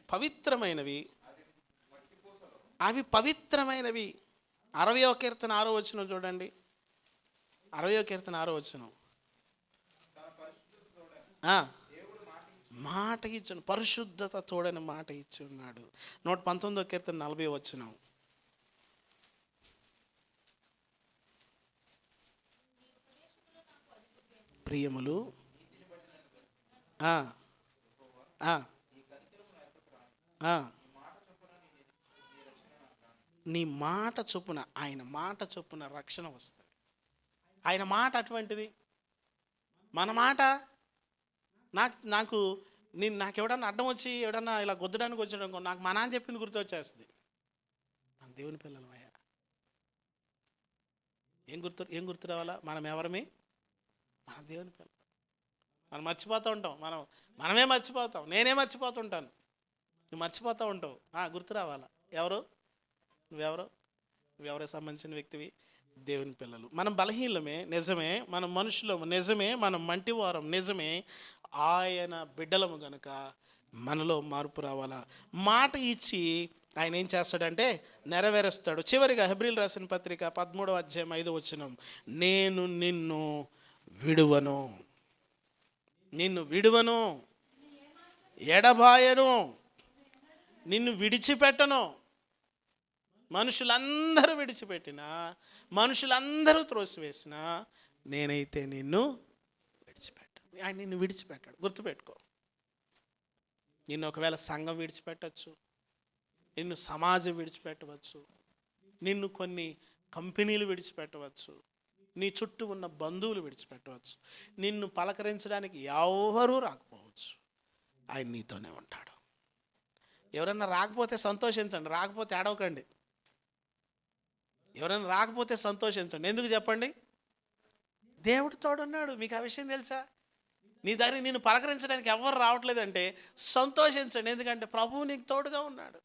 పవిత్రమైనవి, అవి పవిత్రమైనవి. 60వ కీర్తన 6వ వచనం చూడండి. 60వ కీర్తన 6వ వచనం. మాట ఇచ్చాను, పరిశుద్ధత తోడని మాట ఇచ్చి ఉన్నాడు. 119వ కీర్తన 40వ వచనం. ప్రియములు నీ మాట చొప్పున, ఆయన మాట చొప్పున రక్షణ వస్తుంది. ఆయన మాట అటువంటిది. మన మాట నాకు ఎవడన్నా అడ్డం వచ్చి ఎవడన్నా ఇలా గుద్దడానికి వచ్చాడనుకో, నాకు మా నాన్న చెప్పింది గుర్తొచ్చేస్తుంది. మన దేవుని పిల్లలమయ్యా, ఏం గుర్తు రావాలా? మనం ఎవరమే? మన దేవుని పిల్లలు. మనం మర్చిపోతూ ఉంటాం, మనమే మర్చిపోతాం. నేనే మర్చిపోతుంటాను, నువ్వు మర్చిపోతూ ఉంటావు. గుర్తు రావాలా? నువ్వెవరికి సంబంధించిన వ్యక్తివి? దేవుని పిల్లలు. మనం బలహీనమే నిజమే, మనం మనుషులము నిజమే, మనం మంటివారం నిజమే. ఆయన బిడ్డలము గనుక మనలో మార్పు రావాలా. మాట ఇచ్చి ఆయన ఏం చేస్తాడంటే నెరవేరుస్తాడు. చివరిగా హెబ్రీయులు రాసిన పత్రిక 13వ అధ్యాయం 5వ వచనం. నేను నిన్ను విడువను, ఎడబాయను, నిన్ను విడిచిపెట్టను. మనుషులందరూ విడిచిపెట్టినా, మనుషులందరూ త్రోసివేసినా, నేనైతే నిన్ను విడిచిపెట్టను. ఆయన నిన్ను విడిచిపెట్టాడు. గుర్తుపెట్టుకో. నిన్ను ఒకవేళ సంఘం విడిచిపెట్టచ్చు, నిన్ను సమాజం విడిచిపెట్టవచ్చు, నిన్ను కొన్ని కంపెనీలు విడిచిపెట్టవచ్చు, నీ చుట్టూ ఉన్న బంధువులు విడిచిపెట్టవచ్చు, నిన్ను పలకరించడానికి ఎవరూ రాకపోవచ్చు. ఆయన నీతోనే ఉంటాడు. ఎవరన్నా రాకపోతే సంతోషించండి, రాకపోతే ఏడవకండి. ఎవరైనా రాకపోతే సంతోషించండి. ఎందుకు చెప్పండి? దేవుడు తోడున్నాడు. మీకు ఆ విషయం తెలుసా? నీ దగ్గర నిన్ను పలకరించడానికి ఎవరు రావట్లేదంటే సంతోషించండి. ఎందుకంటే ప్రభువు నీకు తోడుగా ఉన్నాడు.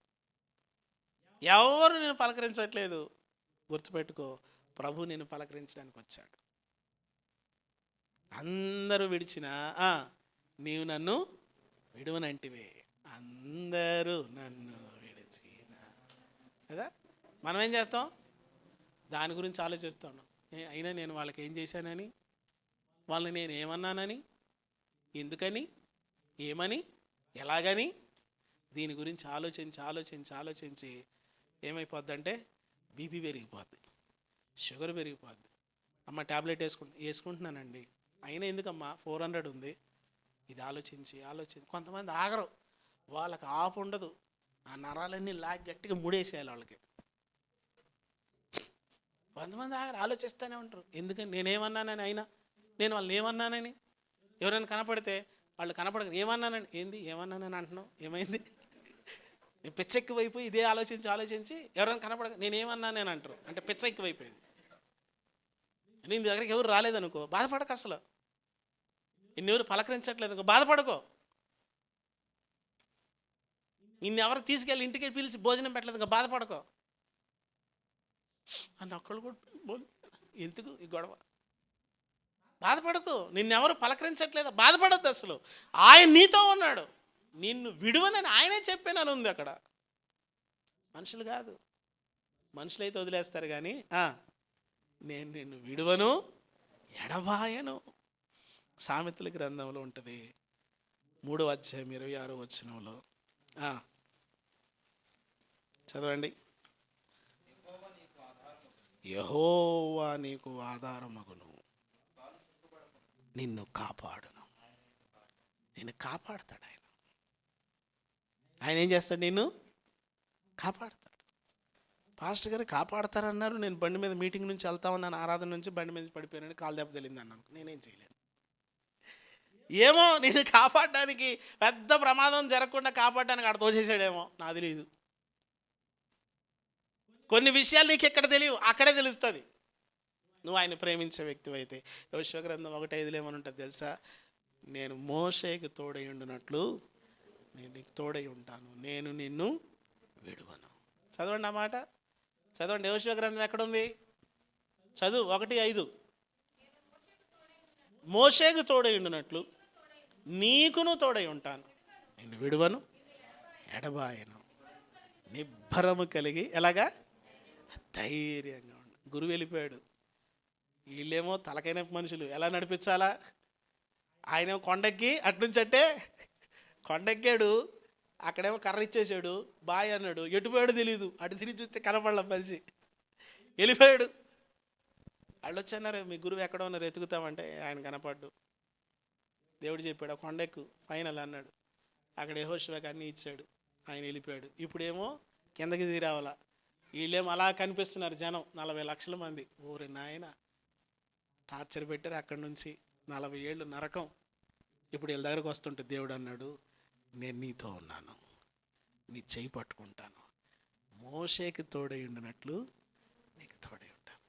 ఎవరు నేను పలకరించట్లేదు, గుర్తుపెట్టుకో, ప్రభు నిన్ను పలకరించడానికి వచ్చాడు. అందరూ విడిచినా నీవు నన్ను విడువనంటివే. అందరూ నన్ను విడిచినా కదా. మనం ఏం చేస్తాం? దాని గురించి ఆలోచిస్తాను. అయినా నేను వాళ్ళకి ఏం చేశానని, వాళ్ళని నేను ఏమన్నానని, ఎందుకని, ఏమని, ఎలాగని, దీని గురించి ఆలోచించి ఏమైపోద్దంటే బీపీ పెరిగిపోద్ది, షుగర్ పెరిగిపోద్ది. అమ్మ ట్యాబ్లెట్ వేసుకుంటున్నానండి, అయినా ఎందుకమ్మా 400 ఉంది. ఇది ఆలోచించి కొంతమంది ఆగరు, వాళ్ళకి ఆపు ఉండదు. ఆ నరాలన్నీ లాగి గట్టిగా ముడేసేయాలి వాళ్ళకి. కొంతమంది ఆగరు, ఆలోచిస్తూనే ఉంటారు. ఎందుకని నేనేమన్నానని, అయినా నేను వాళ్ళని ఏమన్నానని. ఎవరైనా కనపడితే వాళ్ళు కనపడక ఏమన్నానని, ఏమన్నానని అంటున్నావు, ఏమైంది? నేను పిచ్చెక్కువైపోయి ఇదే ఆలోచించి ఎవరైనా కనపడక నేనేమన్నానని అంటారు. అంటే పిచ్చెక్కువైపోయింది. నీ దగ్గరికి ఎవరు రాలేదనుకో, బాధపడక. అసలు ఇన్నెవరు పలకరించట్లేదు అనుకో, బాధపడుకో. ఇన్నెవరు తీసుకెళ్ళి ఇంటికి పిలిచి భోజనం పెట్టలేదు ఇంకా బాధపడుకో. అని ఒక్కళ్ళు కూడా ఎందుకు ఈ గొడవ? బాధపడకు. నిన్నెవరు పలకరించట్లేదు, బాధపడద్దు. అసలు ఆయన నీతో ఉన్నాడు. నిన్ను విడువనని ఆయనే చెప్పానని ఉంది అక్కడ. మనుషులు కాదు. మనుషులైతే వదిలేస్తారు కానీ నేను నిన్ను విడువను, ఎడబాయను. సామెతల గ్రంథంలో ఉంటుంది 3వ అధ్యాయం 26వ వచనంలో. చదవండి. యెహోవా నీకు ఆధారమగును, నిన్ను కాపాడును. నిన్ను కాపాడుతాడు ఆయన. ఆయన ఏం చేస్తాడు? నిన్ను కాపాడుతాడు. పాస్టర్ గారు కాపాడుతారన్నారు. నేను బండి మీద మీటింగ్ నుంచి వెళ్తా ఉన్నాను, ఆరాధన నుంచి బండి మీద పడిపోయానని కాలు దెబ్బ తెలింది అన్నాను. నేనేం చేయలేను. ఏమో నేను కాపాడడానికి, పెద్ద ప్రమాదం జరగకుండా కాపాడడానికి ఆడ తోచేసాడేమో, నాకు తెలియదు. కొన్ని విషయాలు నీకు ఎక్కడ తెలియవు, అక్కడే తెలుస్తుంది నువ్వు ఆయన ప్రేమించే వ్యక్తి అయితే. యెషయా గ్రంథం 1:5 ఏమని ఉంటుంది తెలుసా? నేను మోషేకి తోడై ఉండినట్లు నేను నీకు తోడై ఉంటాను, నేను నిన్ను విడువను. చదవండి ఆ మాట, చదవండి. యెషయా గ్రంథం ఎక్కడుంది? చదువు 1:5. మోషేకు తోడై ఉండినట్లు నీకును తోడై ఉంటాను, నిన్ను విడువను ఎడబాయను. నిబ్బరము కలిగి ఎలాగా ధైర్యంగా ఉండు. గురువు వెళ్ళిపోయాడు, వీళ్ళేమో తలకైన మనుషులు ఎలా నడిపించాలా. ఆయన కొండెక్కి అట్నుంచి అంటే కొండెక్కాడు, అక్కడేమో కర్ర ఇచ్చేసాడు, బాయ్ అన్నాడు, ఎటుపోయాడు తెలియదు, అటు తిరిగి చూస్తే కనపడలే మనిషి, వెళ్ళిపోయాడు. వాళ్ళు వచ్చన్నారు, మీ గురువు ఎక్కడ ఉన్నారు ఎతుకుతామంటే ఆయన కనపడ్డు. దేవుడు చెప్పాడు ఆ కొండెక్కు ఫైనల్ అన్నాడు. అక్కడ యెహోషువకి అన్నీ ఇచ్చాడు, ఆయన వెళ్ళిపోయాడు. ఇప్పుడేమో కిందకి దిగిరావాల, వీళ్ళేమో అలా కనిపిస్తున్నారు జనం 40 లక్షల మంది. ఊరి నాయన టార్చర్ పెట్టారు అక్కడి నుంచి 40 ఏళ్ళు నరకం. ఇప్పుడు వీళ్ళ దగ్గరకు వస్తుంటే దేవుడు అన్నాడు, నేను నీతో ఉన్నాను, నీ చేయి పట్టుకుంటాను, మోషేకి తోడై ఉండినట్లు నీకు తోడై ఉంటాను.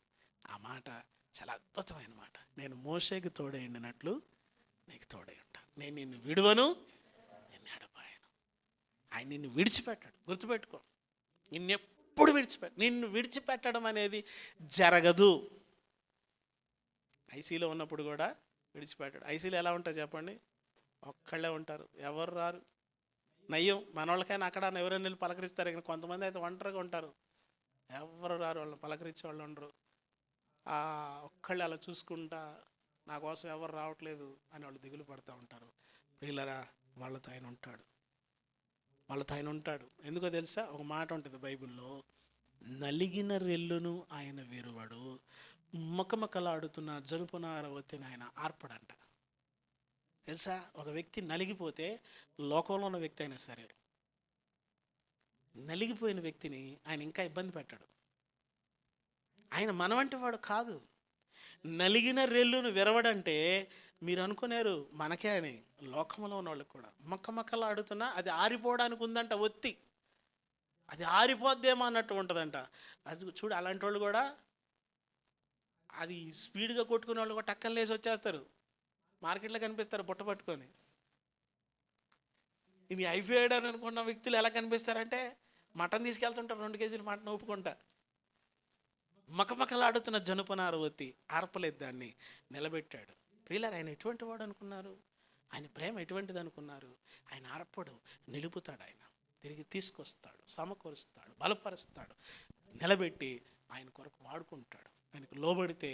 ఆ మాట చాలా అద్భుతమైన మాట. నేను మోషేకి తోడై ఉండినట్లు నీకు తోడై ఉంటాను, నేను నిన్ను విడువను, నిన్ను ఎడబాయను. ఆయన నిన్ను విడిచిపెట్టాడు, గుర్తుపెట్టుకో. నిన్నెప్పుడు నిన్ను విడిచిపెట్టడం అనేది జరగదు. ఐసీలో ఉన్నప్పుడు కూడా విడిచిపెట్టాడు. ఐసీలో ఎలా ఉంటారు చెప్పండి, ఒక్కళ్ళే ఉంటారు, ఎవరు రారు. నయ్యం మనోళ్ళకైనా అక్కడ ఎవరైనా వెళ్ళి పలకరిస్తారు, కానీ కొంతమంది అయితే ఒంటరిగా ఉంటారు, ఎవరు రారు, వాళ్ళని పలకరించే వాళ్ళు ఉండరు. ఒక్కళ్ళు అలా చూసుకుంటా నా కోసం ఎవరు రావట్లేదు అని వాళ్ళు దిగులు పడుతూ ఉంటారు. ప్రియులరా, వాళ్ళతో ఆయన ఉంటాడు, వాళ్ళతో ఆయన ఉంటాడు. ఎందుకో తెలుసా, ఒక మాట ఉంటుంది బైబిల్లో, నలిగిన రెల్లును ఆయన విరువడు, మకమకలాడుతున్న జనుపునార ఒత్తిన ఆయన ఆర్పడంట. తెలుసా, ఒక వ్యక్తి నలిగిపోతే, లోకంలో ఉన్న వ్యక్తి అయినా సరే, నలిగిపోయిన వ్యక్తిని ఆయన ఇంకా ఇబ్బంది పెట్టాడు. ఆయన మనవంటి వాడు కాదు. నలిగిన రెల్లును విరవడంటే మీరు అనుకున్నారు మనకే అని, లోకంలో ఉన్న వాళ్ళకి కూడా మక్కమక్కలాడుతున్నా అది ఆరిపోవడానికి ఉందంట ఒత్తి, అది ఆరిపోద్దేమో అన్నట్టు ఉంటుందంట. అది చూడు, అలాంటి వాళ్ళు కూడా అది స్పీడ్గా కొట్టుకునే వాళ్ళు కూడా టక్కన లేచి వచ్చేస్తారు, మార్కెట్లో కనిపిస్తారు బుట్ట పట్టుకొని. ఇది అయిపోయాడు అని అనుకున్న వ్యక్తులు ఎలా కనిపిస్తారంటే, మటన్ తీసుకెళ్తుంటారు 2 కేజీలు మటన్ ఊపుకుంటా. మకమకలాడుతున్న జనుపనార ఒత్తి ఆర్పలేదు, దాన్ని నిలబెట్టాడు. ప్రియులారా, ఆయన ఎటువంటి వాడు అనుకున్నారు, ఆయన ప్రేమ ఎటువంటిది అనుకున్నారు. ఆయన ఆర్పడు, నిలుపుతాడు, ఆయన తిరిగి తీసుకొస్తాడు, సమకూరుస్తాడు, బలపరుస్తాడు, నిలబెట్టి ఆయన కొరకు వాడుకుంటాడు. ఆయనకు లోబడితే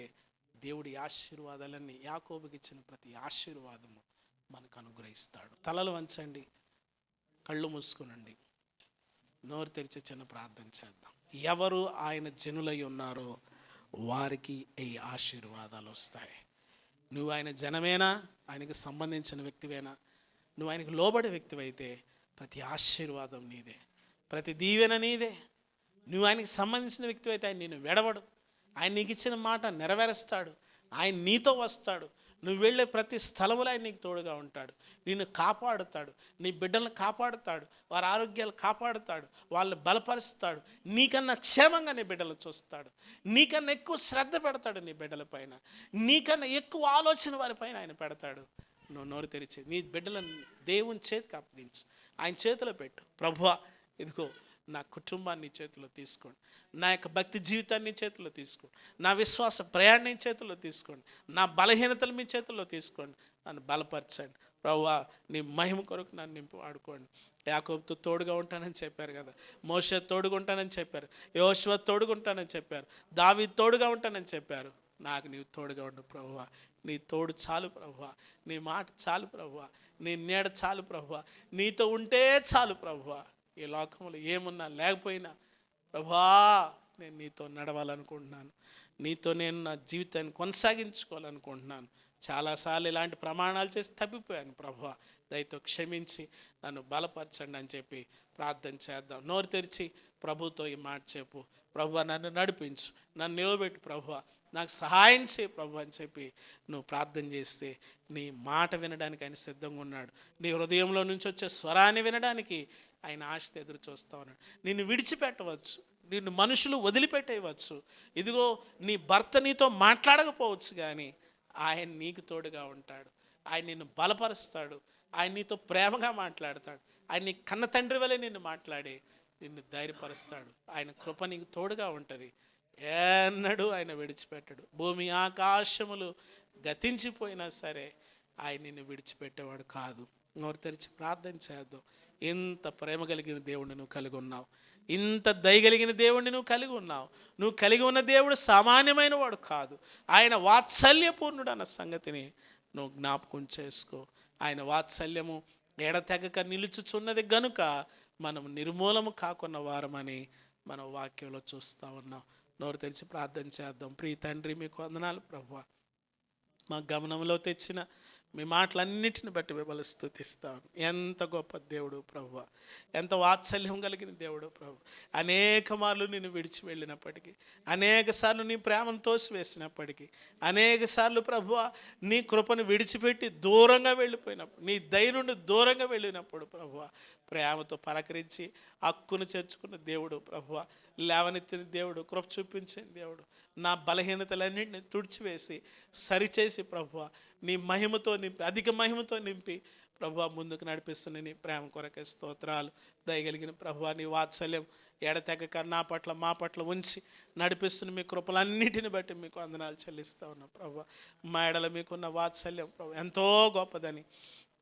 దేవుడి ఆశీర్వాదాలన్నీ, యాకోబుకి ఇచ్చిన ప్రతి ఆశీర్వాదము మనకు అనుగ్రహిస్తాడు. తలలు వంచండి, కళ్ళు మూసుకునండి, నోరు తెరిచి చిన్న ప్రార్థన చేద్దాం. ఎవరు ఆయన జనులై ఉన్నారో వారికి ఈ ఆశీర్వాదాలు వస్తాయి. నువ్వు ఆయన జనమేనా, ఆయనకు సంబంధించిన వ్యక్తివేనా, నువ్వు ఆయనకు లోబడే వ్యక్తివైతే ప్రతి ఆశీర్వాదం నీదే, ప్రతి దీవెన నీదే. నువ్వు ఆయనకి సంబంధించిన వ్యక్తివైతే ఆయన నిన్ను వెడవడు, ఆయన నీకు ఇచ్చిన మాట నెరవేరుస్తాడు, ఆయన నీతో వస్తాడు. నువ్వు వెళ్ళే ప్రతి స్థలములో ఆయన నీకు తోడుగా ఉంటాడు, నిన్ను కాపాడుతాడు, నీ బిడ్డలను కాపాడుతాడు, వారి ఆరోగ్యాలు కాపాడుతాడు, వాళ్ళని బలపరుస్తాడు, నీకన్నా క్షేమంగా నీ బిడ్డలు చూస్తాడు, నీకన్నా ఎక్కువ శ్రద్ధ పెడతాడు నీ బిడ్డల పైన, నీకన్నా ఎక్కువ ఆలోచన వారి పైన ఆయన పెడతాడు. నువ్వు నోరు తెరిచి నీ బిడ్డలను దేవుని చేతికి అప్పగించు, ఆయన చేతిలో పెట్టు. ప్రభువా, ఇదిగో నా కుటుంబాన్ని చేతిలో తీసుకోండి, నా యొక్క భక్తి జీవితాన్ని చేతిలో తీసుకోండి, నా విశ్వాస ప్రయాణం చేతిలో తీసుకోండి, నా బలహీనతలు మీ చేతుల్లో తీసుకోండి, నన్ను బలపరచండి. ప్రభువా, నీ మహిమ కొరకు నన్ను నింపి వాడుకోండి. యాకోబుతో తోడుగా ఉంటానని చెప్పారు కదా, మోషే తోడుగా ఉంటానని చెప్పారు, యెహోషువ తోడుగా ఉంటానని చెప్పారు, దావీదు తోడుగా ఉంటానని చెప్పారు. నాకు నీవు తోడుగా ఉండు ప్రభువా, నీ తోడు చాలు ప్రభువా, నీ మాట చాలు ప్రభువా, నీ నీడ చాలు ప్రభువా, నీతో ఉంటే చాలు ప్రభువా. ఈ లోకంలో ఏమున్నా లేకపోయినా ప్రభువా, నేను నీతో నడవాలనుకుంటున్నాను, నీతో నేను నా జీవితాన్ని కొనసాగించుకోవాలనుకుంటున్నాను. చాలాసార్లు ఇలాంటి ప్రమాణాలు చేసి తప్పిపోయాను ప్రభువా, దయతో క్షమించి నన్ను బలపరచండి అని చెప్పి ప్రార్థన చేద్దాం. నోరు తెరిచి ప్రభుతో ఈ మాట చెప్పు. ప్రభువా, నన్ను నడిపించు, నన్ను నిలబెట్టు ప్రభువా, నాకు సహాయం చేయి ప్రభు అని చెప్పి నువ్వు ప్రార్థన చేస్తే నీ మాట వినడానికి ఆయన సిద్ధంగా ఉన్నాడు. నీ హృదయంలో నుంచి వచ్చే స్వరాన్ని వినడానికి ఆయన ఆశతో ఎదురు చూస్తూ ఉన్నాడు. నిన్ను విడిచిపెట్టవచ్చు, నిన్ను మనుషులు వదిలిపెట్టేయవచ్చు. ఇదిగో నీ భర్త నీతో మాట్లాడకపోవచ్చు, కానీ ఆయన నీకు తోడుగా ఉంటాడు, ఆయన నిన్ను బలపరుస్తాడు, ఆయన నీతో ప్రేమగా మాట్లాడతాడు, ఆయన నీ కన్న తండ్రి వలె నిన్ను మాట్లాడి నిన్ను ధైర్యపరుస్తాడు. ఆయన కృప నీకు తోడుగా ఉంటుంది, ఎన్నడూ ఆయన విడిచిపెట్టడు. భూమి ఆకాశములు గతించిపోయినా సరే ఆయన నిన్ను విడిచిపెట్టేవాడు కాదు. నోరు తెరిచి ప్రార్థన చేద్దాం. ఇంత ప్రేమ కలిగిన దేవుడిని నువ్వు కలిగి ఉన్నావు, ఇంత దయగలిగిన దేవుడిని నువ్వు కలిగి ఉన్నావు. నువ్వు కలిగి ఉన్న దేవుడు సామాన్యమైన వాడు కాదు. ఆయన వాత్సల్యపూర్ణుడు అన్న సంగతిని నువ్వు జ్ఞాపకం చేసుకో. ఆయన వాత్సల్యము ఎడతెగక నిలుచుచున్నది గనుక మనం నిర్మూలము కాకున్న వారమని మనం వాక్యంలో చూస్తూ ఉన్నాం. నోరు తెరిచి ప్రార్థన చేద్దాం. ప్రియ తండ్రి, మీకు వందనాలు ప్రభువా. మా గమనంలో తెచ్చిన మీ మాటలన్నిటిని బట్టి మిమ్మల్ని స్తుతిస్తాను. ఎంత గొప్ప దేవుడు ప్రభువా, ఎంత వాత్సల్యం కలిగిన దేవుడు ప్రభు. అనేక మార్లు నిన్ను విడిచి వెళ్ళినప్పటికీ, అనేక సార్లు నీ ప్రేమను తోసివేసినప్పటికీ, అనేక సార్లు ప్రభువా నీ కృపను విడిచిపెట్టి దూరంగా వెళ్ళిపోయినప్పుడు, నీ దయ నుండి దూరంగా వెళ్ళినప్పుడు ప్రభువా ప్రేమతో పలకరించి హక్కును చేర్చుకున్న దేవుడు ప్రభువా, లేవనెత్తిన దేవుడు, కృప చూపించిన దేవుడు, నా బలహీనతలన్నింటినీ తుడిచివేసి సరిచేసి ప్రభువా నీ మహిమతో నింపి, అధిక మహిమతో నింపి ప్రభువా ముందుకు నడిపిస్తున్న నీ ప్రేమ కొరకే స్తోత్రాలు. దయగలిగిన ప్రభువా నీ వాత్సల్యం ఎడతెగక నా పట్ల మా పట్ల ఉంచి నడిపిస్తున్న మీ కృపలన్నిటిని బట్టి మీకు వందనాలు చెల్లిస్తూ ఉన్నాం ప్రభువా. మా ఎడల మీకున్న వాత్సల్యం ప్రభు ఎంతో గొప్పదని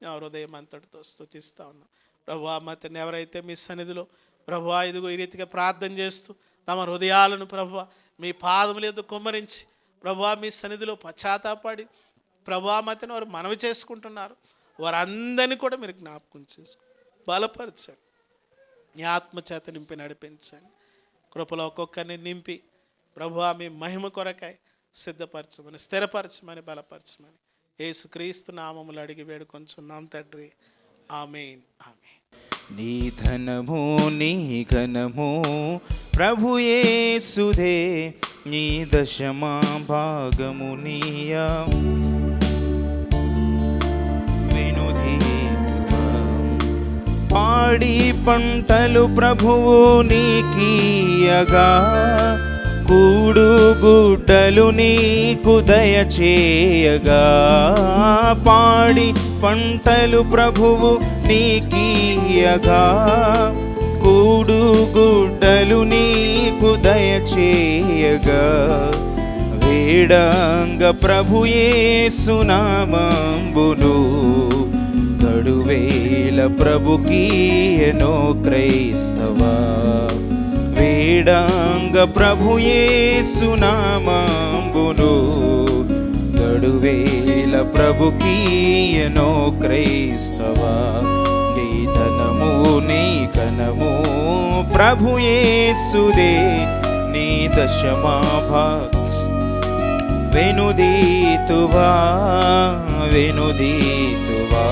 నా హృదయం అంతటితో స్తుతిస్తూ ఉన్నాం ప్రభువా. మతని ఎవరైతే మీ సన్నిధిలో ప్రభువా ఇదిగో ఈ రీతిగా ప్రార్థన చేస్తూ తమ హృదయాలను ప్రభువా మీ పాదముల యొద్ద కుమ్మరించి ప్రభువా మీ సన్నిధిలో పశ్చాత్తాపడి ప్రభువా మతని వారు మనవి చేసుకుంటున్నారు, వారందరినీ కూడా మీరు జ్ఞాపకం చేసుకో, బలపరచండి, నీ ఆత్మచేత నింపి నడిపించండి. కృపలో ఒక్కొక్కరిని నింపి ప్రభువా మీ మహిమ కొరకాయ సిద్ధపరచమని, స్థిరపరచమని, బలపరచమని యేసుక్రీస్తు నామములు అడిగి వేడుకొంచున్నాం తండ్రి. ఆమేన్, ఆమేన్. నీ ధనము నీ ఘనము ప్రభు యేసుదే, నీ దశమా భాగము నీయా వినుదీతువా. పాడి పంటలు ప్రభువు నీకీయగా, కూడు గుడ్డలు నీకు దయచేయగా. పాడి పంటలు ప్రభువు నీకీయగా, కూడు గుడ్డలు నీకు దయచేయగా. వేడంగ ప్రభు యేసు నామంబులు, గడువేల ప్రభుకీయనో క్రైస్తవా. వేడంగ ప్రభు యేసు నామంబులు, గడువేల ప్రభుకీయనో క్రైస్తవా. నీ ధనము నీ ఘనము ప్రభు యేసుదే, నీ దశమా భాగం వెనుదీతువా వెనుదీతువా.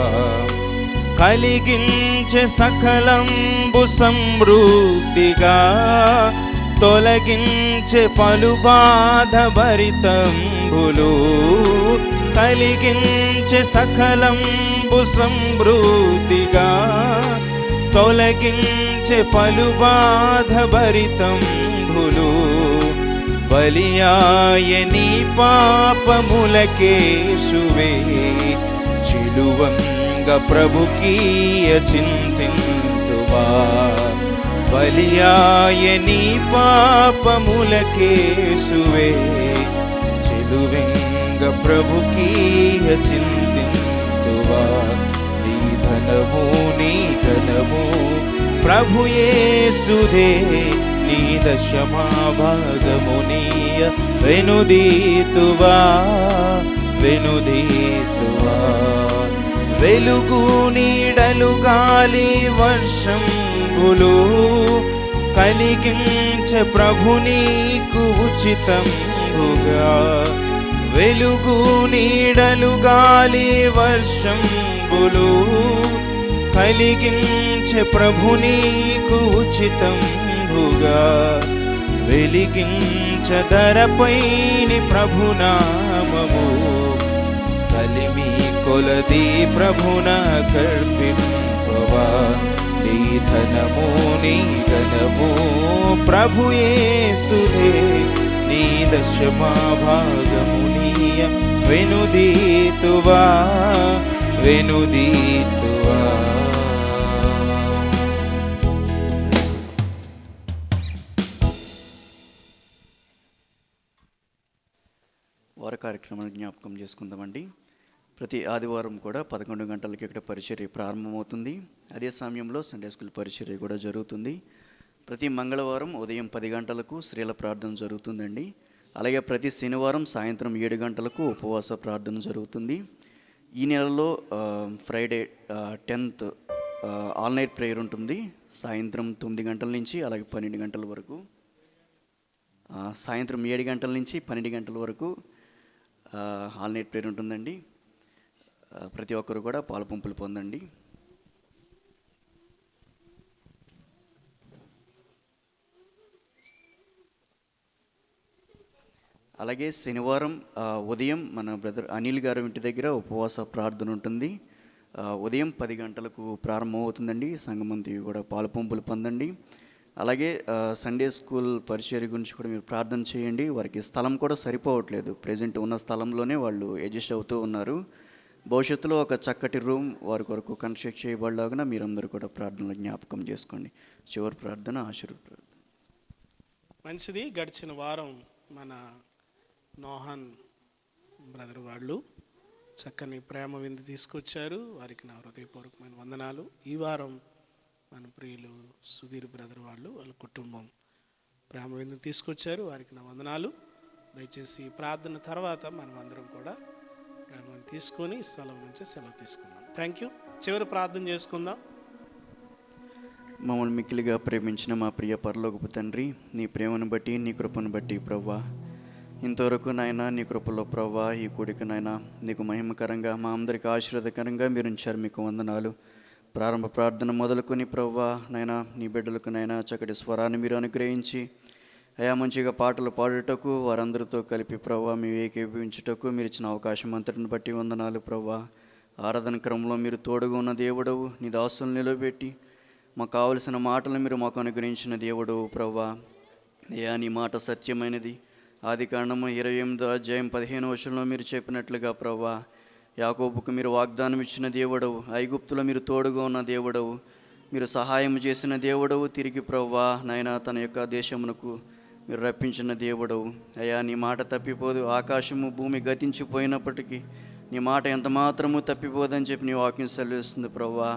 కలిగించే సకలంబు సమృద్ధిగా, తొలగించే పలు బాధ భరితంబులు. కలిగించే సకలంబు సమృద్ధిగా, తొలగించే పలు బాధ భరితంబులు. బలియాయ నీ పాపములకేశువే, చిలువంగ ప్రభుకీయ చింతింతువా. బలియాయ నీ పాపములకేశువే, చిలువంగ ప్రభుకీయ చింతింతువా. నీ ధనము నీ ఘనము ప్రభు యేసుదే, నీ దశమా భాగము నీయ వెనుదీతువా వెనుదీతువా. వెలుగు నీడలు గాలి వర్షంబులు, కలిగించే ప్రభు నీకు ఉచితంబుగా. వెలుగు నీడలు గాలి వర్షంబులు, కలిగించే ప్రభు నీకు ఉచితంబుగా. వెలిగించదరపైని ప్రభునామము, కలిమి కొలది ప్రభున కల్పింపవా. నీ ధనము నీ ఘనము ప్రభు యేసుదే, నీ దశమా భాగము నీయ వెనుదీతువా వెనుదీతువా. వార కార్యక్రమాన్ని జ్ఞాపకం చేసుకుందామండి. ప్రతి ఆదివారం కూడా 11 గంటలకి ఇక్కడ పరిచర్య ప్రారంభమవుతుంది. అదే సమయంలో సండే స్కూల్ పరిచర్య కూడా జరుగుతుంది. ప్రతి మంగళవారం ఉదయం 10 గంటలకు స్త్రీల ప్రార్థన జరుగుతుందండి. అలాగే ప్రతి శనివారం సాయంత్రం 7 గంటలకు ఉపవాస ప్రార్థన జరుగుతుంది. ఈ నెలలో Friday 10th all night prayer ఉంటుంది. సాయంత్రం 9 గంటల నుంచి అలాగే 12 గంటల వరకు, సాయంత్రం 7 గంటల నుంచి 12 గంటల వరకు ఆల్ నైట్ ప్రేయర్ ఉంటుందండి. ప్రతి ఒక్కరు కూడా పాలుపంపులు పొందండి. అలాగే శనివారం ఉదయం మన బ్రదర్ అనిల్ గారు ఇంటి దగ్గర ఉపవాస ప్రార్థన ఉంటుంది. ఉదయం 10 గంటలకు ప్రారంభమవుతుందండి. సంఘమంతి కూడా పాలుపంపులు పొందండి. అలాగే సండే స్కూల్ పరిచర్య గురించి కూడా మీరు ప్రార్థన చేయండి. వారికి స్థలం కూడా సరిపోవట్లేదు. ప్రజెంట్ ఉన్న స్థలంలోనే వాళ్ళు అడ్జస్ట్ అవుతూ ఉన్నారు. భవిష్యత్తులో ఒక చక్కటి రూమ్ వారి కొరకు కన్స్ట్రక్ట్ చేయబడలాగా మీరందరూ కూడా ప్రార్థనలో జ్ఞాపకం చేసుకోండి. చివరి ప్రార్థన ఆశీర్వాద. మంచిది. గడిచిన వారం మన నోహన్ బ్రదర్ వాళ్ళు చక్కని ప్రేమ విందు తీసుకొచ్చారు. వారికి నా హృదయపూర్వకమైన వందనాలు. ఈ వారం మన ప్రియులు సుధీర్ బ్రదర్ వాళ్ళు వాళ్ళ కుటుంబం ప్రేమ విందు తీసుకొచ్చారు. వారికి నా వందనాలు. దయచేసి ప్రార్థన తర్వాత మనం అందరం కూడా ప్రేమను తీసుకొని స్థలం నుంచి సెలవు తీసుకుందాం. Thank you. చివరి ప్రార్థన చేసుకుందాం. మమ్మల్ని మిక్కిలిగా ప్రేమించిన మా ప్రియ పరలోకపు తండ్రి, నీ ప్రేమను బట్టి నీ కృపను బట్టి ప్రవ్వా, ఇంతవరకు నాయన నీ కృపలో ప్రవ్వా ఈ కూడిక నాయన నీకు మహిమకరంగా మా అందరికీ ఆశీర్వాదకరంగా మీరు ఉంచారు. మీకు వందనాలు. ప్రారంభ ప్రార్థన మొదలుకొని ప్రవ్వా నాయన నీ బిడ్డలకు నాయన చక్కటి స్వరాన్ని మీరు అనుగ్రహించి అయా మంచిగా పాటలు పాడుటకు వారందరితో కలిపి ప్రవ్వా మేము ఏకీభవించుటకు మీరు ఇచ్చిన అవకాశం అంతటిని బట్టి వందనాలు ప్రవ్వా. ఆరాధన క్రమంలో మీరు తోడుగా ఉన్న దేవుడవు, నీ దాసులను నిలబెట్టి మాకు కావలసిన మాటలు మీరు మాకు అనుగ్రహించిన దేవుడవు ప్రవ్వా. అయ్యా నీ మాట సత్యమైనది. ఆదికాండము 28:15 మీరు చెప్పినట్లుగా ప్రవ్వా, యాకోబుకు మీరు వాగ్దానం ఇచ్చిన దేవుడవు, ఐగుప్తులో మీరు తోడుగా ఉన్న దేవుడవు, మీరు సహాయం చేసిన దేవుడవు, తిరిగి ప్రవ్వా నాయన తన యొక్క దేశమునకు మీరు రప్పించిన దేవుడవు. అయ్యా నీ మాట తప్పిపోదు. ఆకాశము భూమి గతించిపోయినప్పటికీ నీ మాట ఎంత మాత్రము తప్పిపోదని చెప్పి నీ వాక్యం సెలవిస్తుంది ప్రవ్వా.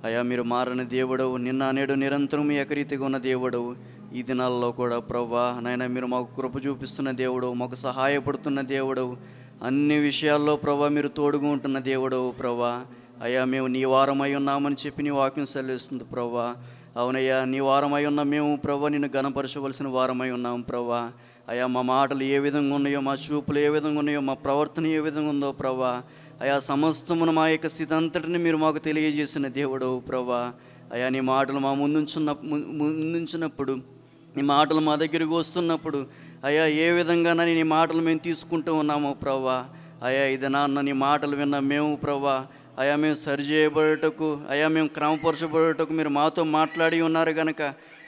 అయ్యా మీరు మారని దేవుడవు, నిన్న నేడు నిరంతరం ఏకరీతిగా ఉన్న దేవుడవు. ఈ దినాల్లో కూడా ప్రవ్వా నాయన మీరు మాకు కృప చూపిస్తున్న దేవుడవు, మాకు సహాయపడుతున్న దేవుడవు, అన్ని విషయాల్లో ప్రవ్వా మీరు తోడుగా ఉంటున్న దేవుడవు ప్రవ్వా. అయ్యా మేము నీ వారమై ఉన్నామని చెప్పి నీ వాక్యం సెలవిస్తుంది ప్రవ్వా. అవునయ్యా నీ వారమై ఉన్న మేము ప్రవ్వా నిన్ను ఘనపరచవలసిన వారమై ఉన్నాము ప్రవ్వా. అయ్యా మా మాటలు ఏ విధంగా ఉన్నాయో, మా చూపులు ఏ విధంగా ఉన్నాయో, మా ప్రవర్తన ఏ విధంగా ఉందో ప్రవ్వా, అయా సమస్తమును మా యొక్క స్థితి అంతటిని మీరు మాకు తెలియజేసిన దేవుడవు ప్రవ్వా. అయా నీ మాటలు మా ముందుంచినప్పుడు నీ మాటలు మా దగ్గరికి వస్తున్నప్పుడు అయ్యా ఏ విధంగా నీ మాటలు మేము తీసుకుంటూ ఉన్నామో ప్రవ్వా. అయా ఇది నాన్న నీ మాటలు విన్న మేము ప్రవ్వా అయా మేము సరిచేయబడటకు, అయా మేము క్రమపరచబడటకు మీరు మాతో మాట్లాడి ఉన్నారు కనుక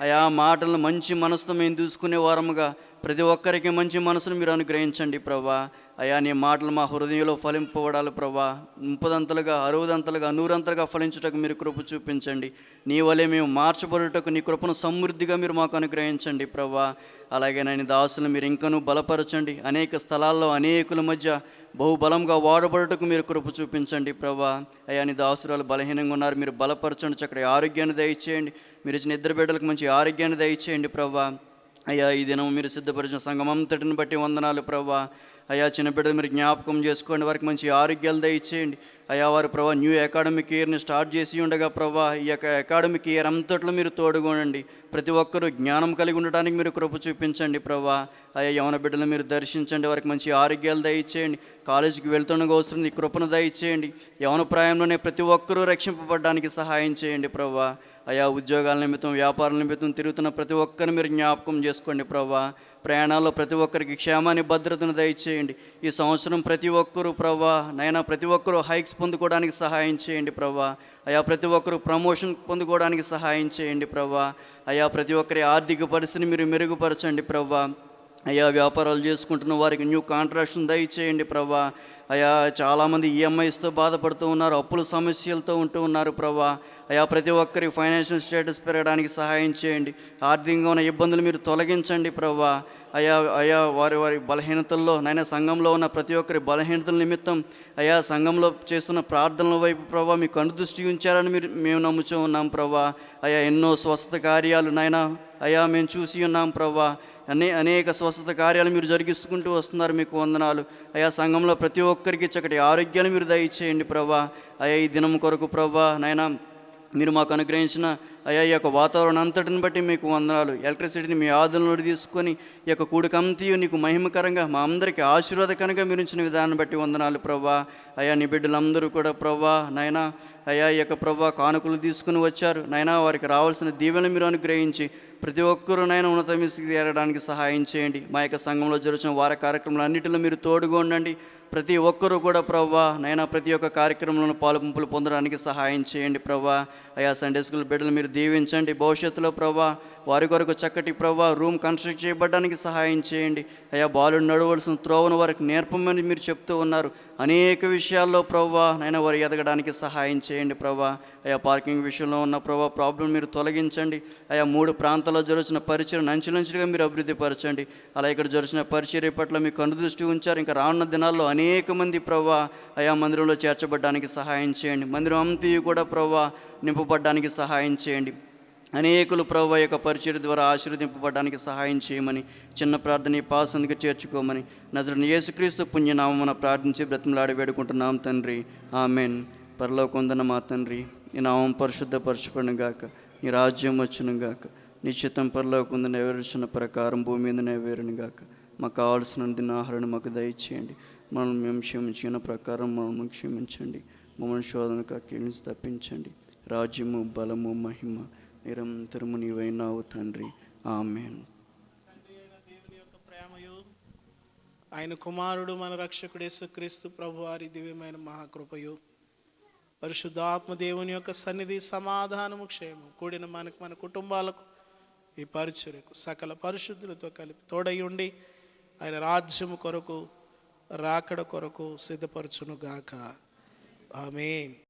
అయా మాటలను మంచి మనసుతో మేము తీసుకునే వారముగా ప్రతి ఒక్కరికి మంచి మనసును మీరు అనుగ్రహించండి ప్రవ్వా. అయా నీ మాటలు మా హృదయంలో ఫలింపబడాలి ప్రవ్వా. 30 60 100 ఫలించుటకు మీరు కృప చూపించండి. నీ వలె మేము మార్చబడుటకు నీ కృపను సమృద్ధిగా మీరు మాకు అనుగ్రహించండి ప్రవ్వా. అలాగే నేను దాసులు మీరు ఇంకనూ బలపరచండి. అనేక స్థలాల్లో అనేకుల మధ్య బహుబలంగా వాడబడుటకు మీరు కృప చూపించండి ప్రవ్వా. అయ్యా నీ దాసురాలు బలహీనంగా ఉన్నారు, మీరు బలపరచండి. చక్కటి ఆరోగ్యాన్ని దయచేయండి. మీరు ఇచ్చిన ఇద్దరు బిడ్డలకు మంచి ఆరోగ్యాన్ని దయచేయండి ప్రవ్వా. అయ్యా ఈ దినం మీరు సిద్ధపరిచిన సంఘం అంతటిని బట్టి వందనాలు ప్రవ్వా. అయ్యా చిన్న బిడ్డలు మీరు జ్ఞాపకం చేసుకోండి, వారికి మంచి ఆరోగ్యాలు దయచేయండి. అయ్యా వారు ప్రభా న్యూ అకాడమిక్ ఇయర్ని స్టార్ట్ చేసి ఉండగా ప్రభా ఈ యొక్క అకాడమిక్ ఇయర్ అంతట్లో మీరు తోడుగొనండి. ప్రతి ఒక్కరూ జ్ఞానం కలిగి ఉండడానికి మీరు కృప చూపించండి ప్రభా. అయ్యా యవన బిడ్డలు మీరు దర్శించండి, వారికి మంచి ఆరోగ్యాలు దయచేయండి. కాలేజీకి వెళ్తుండగా వస్తున్న ఈ కృపను దయచేయండి. యవన ప్రాయంలోనే ప్రతి ఒక్కరూ రక్షింపబడడానికి సహాయం చేయండి ప్రభా. అయా ఉద్యోగాల నిమిత్తం వ్యాపారాల నిమిత్తం తిరుగుతున్న ప్రతి ఒక్కరిని మీరు జ్ఞాపకం చేసుకోండి ప్రభా. ప్రయాణాల్లో ప్రతి ఒక్కరికి క్షేమాన్ని భద్రతను దయచేయండి. ఈ సంవత్సరం ప్రతి ఒక్కరూ ప్రభా నైనా ప్రతి ఒక్కరూ హైక్స్ పొందుకోవడానికి సహాయం చేయండి ప్రభా. అయా ప్రతి ఒక్కరూ ప్రమోషన్ పొందుకోవడానికి సహాయం చేయండి ప్రభా. అయా ప్రతి ఒక్కరి ఆర్థిక పరిస్థితిని మీరు మెరుగుపరచండి ప్రభా. అయ్యా వ్యాపారాలు చేసుకుంటున్న వారికి న్యూ కాంట్రాక్షన్ దయచేయండి ప్రభా. అయ్యా చాలామంది ఈఎంఐస్తో బాధపడుతూ ఉన్నారు, అప్పుల సమస్యలతో ఉంటూ ఉన్నారు ప్రభా. అయ్యా ప్రతి ఒక్కరికి ఫైనాన్షియల్ స్టేటస్ పెరగడానికి సహాయం చేయండి. ఆర్థికంగా ఉన్న ఇబ్బందులు మీరు తొలగించండి ప్రభా. అయ్యా వారి బలహీనతల్లో నాయన సంఘంలో ఉన్న ప్రతి ఒక్కరి బలహీనతల నిమిత్తం అయ్యా సంఘంలో చేస్తున్న ప్రార్థనల వైపు ప్రభా మీకు అనుదృష్టి ఉంచారని మేము నమ్ముచూ ఉన్నాం ప్రభా. అయ్యా ఎన్నో స్వస్థత కార్యాలు నాయన అయ్యా మేము చూసి ఉన్నాం ప్రభా. అనేక స్వస్థత కార్యాలు మీరు జరిగిస్తుంటూ వస్తున్నారు, మీకు వందనాలు. అయ్యా సంఘంలో ప్రతి ఒక్కరికి చక్కటి ఆరోగ్యాన్ని మీరు దయచేయండి ప్రభా. అయ్యా ఈ దినం కొరకు ప్రభా నాయన మీరు మాకు అనుగ్రహించిన అయ్యా ఈ యొక్క వాతావరణం అంతటిని బట్టి మీకు వందనాలు. ఎలక్ట్రిసిటీని మీ ఆధునంలో తీసుకొని ఈ యొక్క కూడికంతయు నీకు మహిమకరంగా మా అందరికీ ఆశీర్వాదకరంగా మీరు ఇచ్చిన విధానం బట్టి వందనాలు ప్రభా. అయ్యా నీ బిడ్డలందరూ కూడా ప్రభా నాయన అయ్యా ఈ యొక్క ప్రభా కానుకలు తీసుకుని వచ్చారు నాయన, వారికి రావాల్సిన దీవెనలు మీరు అనుగ్రహించి ప్రతి ఒక్కరూ నాయన ఉన్నత స్థితికి చేరడానికి సహాయం చేయండి. మా యొక్క సంఘంలో జరుగుతున్న వార కార్యక్రమాలు అన్నింటిలో మీరు తోడుగా ఉండండి. ప్రతి ఒక్కరూ కూడా ప్రభా నైనా ప్రతి ఒక్క కార్యక్రమంలో పాలుపంపులు పొందడానికి సహాయం చేయండి ప్రభా. అయ్యా సండే స్కూల్ బిడ్డలు మీరు దీవించండి. భవిష్యత్తులో ప్రభా వారి కొరకు చక్కటి ప్రభా రూమ్ కన్స్ట్రక్ట్ చేయబడడానికి సహాయం చేయండి. అయ్యా బాలుడు నడవలసిన త్రోవను వారికి నేర్పమని మీరు చెప్తూ ఉన్నారు. అనేక విషయాల్లో ప్రభా నైనా వారు ఎదగడానికి సహాయం చేయండి ప్రభా. అయ్యా పార్కింగ్ విషయంలో ఉన్న ప్రభా ప్రాబ్లం మీరు తొలగించండి. అయ్యా 3 ప్రాంతాల్లో జరుగుతున్న పరిచయం అంచులంచులుగా మీరు అభివృద్ధి పరచండి. అలా ఇక్కడ జరుగుతున్న పరిచర్య పట్ల మీకు కనుదృష్టి ఉంచారు. ఇంకా రానున్న దినాల్లో అనేక మంది ప్రభా అయా మందిరంలో చేర్చబడ్డానికి సహాయం చేయండి. మందిరం అంతయు కూడా ప్రభా నింపబడ్డానికి సహాయం చేయండి. అనేకులు ప్రభా యొక్క పరిచర్య ద్వారా ఆశీర్వదింపబడడానికి సహాయం చేయమని చిన్న ప్రార్థన పాసందుకు చేర్చుకోమని నజరేయుడైన యేసుక్రీస్తు పుణ్యనామమున ప్రార్థించి బ్రతిమలాడి వేడుకుంటున్నాం తండ్రి, ఆమెన్. పరలోకమందున్న మా తండ్రి, నీ నామం పరిశుద్ధపరచబడును గాక, నీ రాజ్యం వచ్చును గాక, నీ చిత్తం పరలోకమందు నెరవేర్చిన ప్రకారం భూమి మీద నెరవేరును గాక. మాకు కావాల్సిన ఆహారాన్ని మాకు దయచేయండి. మనం మేము క్షమించిన ప్రకారం మనం క్షమించండి. మమ్మల్ని శోధనకు కీళ్ళని తప్పించండి. రాజ్యము బలము మహిమ నిరంతరము నీవైనావు తండ్రి, ఆమేన్. దేవుని యొక్క ప్రేమయు ఆయన కుమారుడు మన రక్షకుడు యేసుక్రీస్తు ప్రభువారి దివ్యమైన మహాకృపయు పరిశుద్ధాత్మ దేవుని యొక్క సన్నిధి సమాధానము క్షేమం కూడిన మన కుటుంబాలకు ఈ పరిచర్యకు సకల పరిశుద్ధులతో కలిపి తోడై ఉండి ఆయన రాజ్యము కొరకు రాకడ కొరకు సిద్ధపరచునుగాక. ఆమేన్.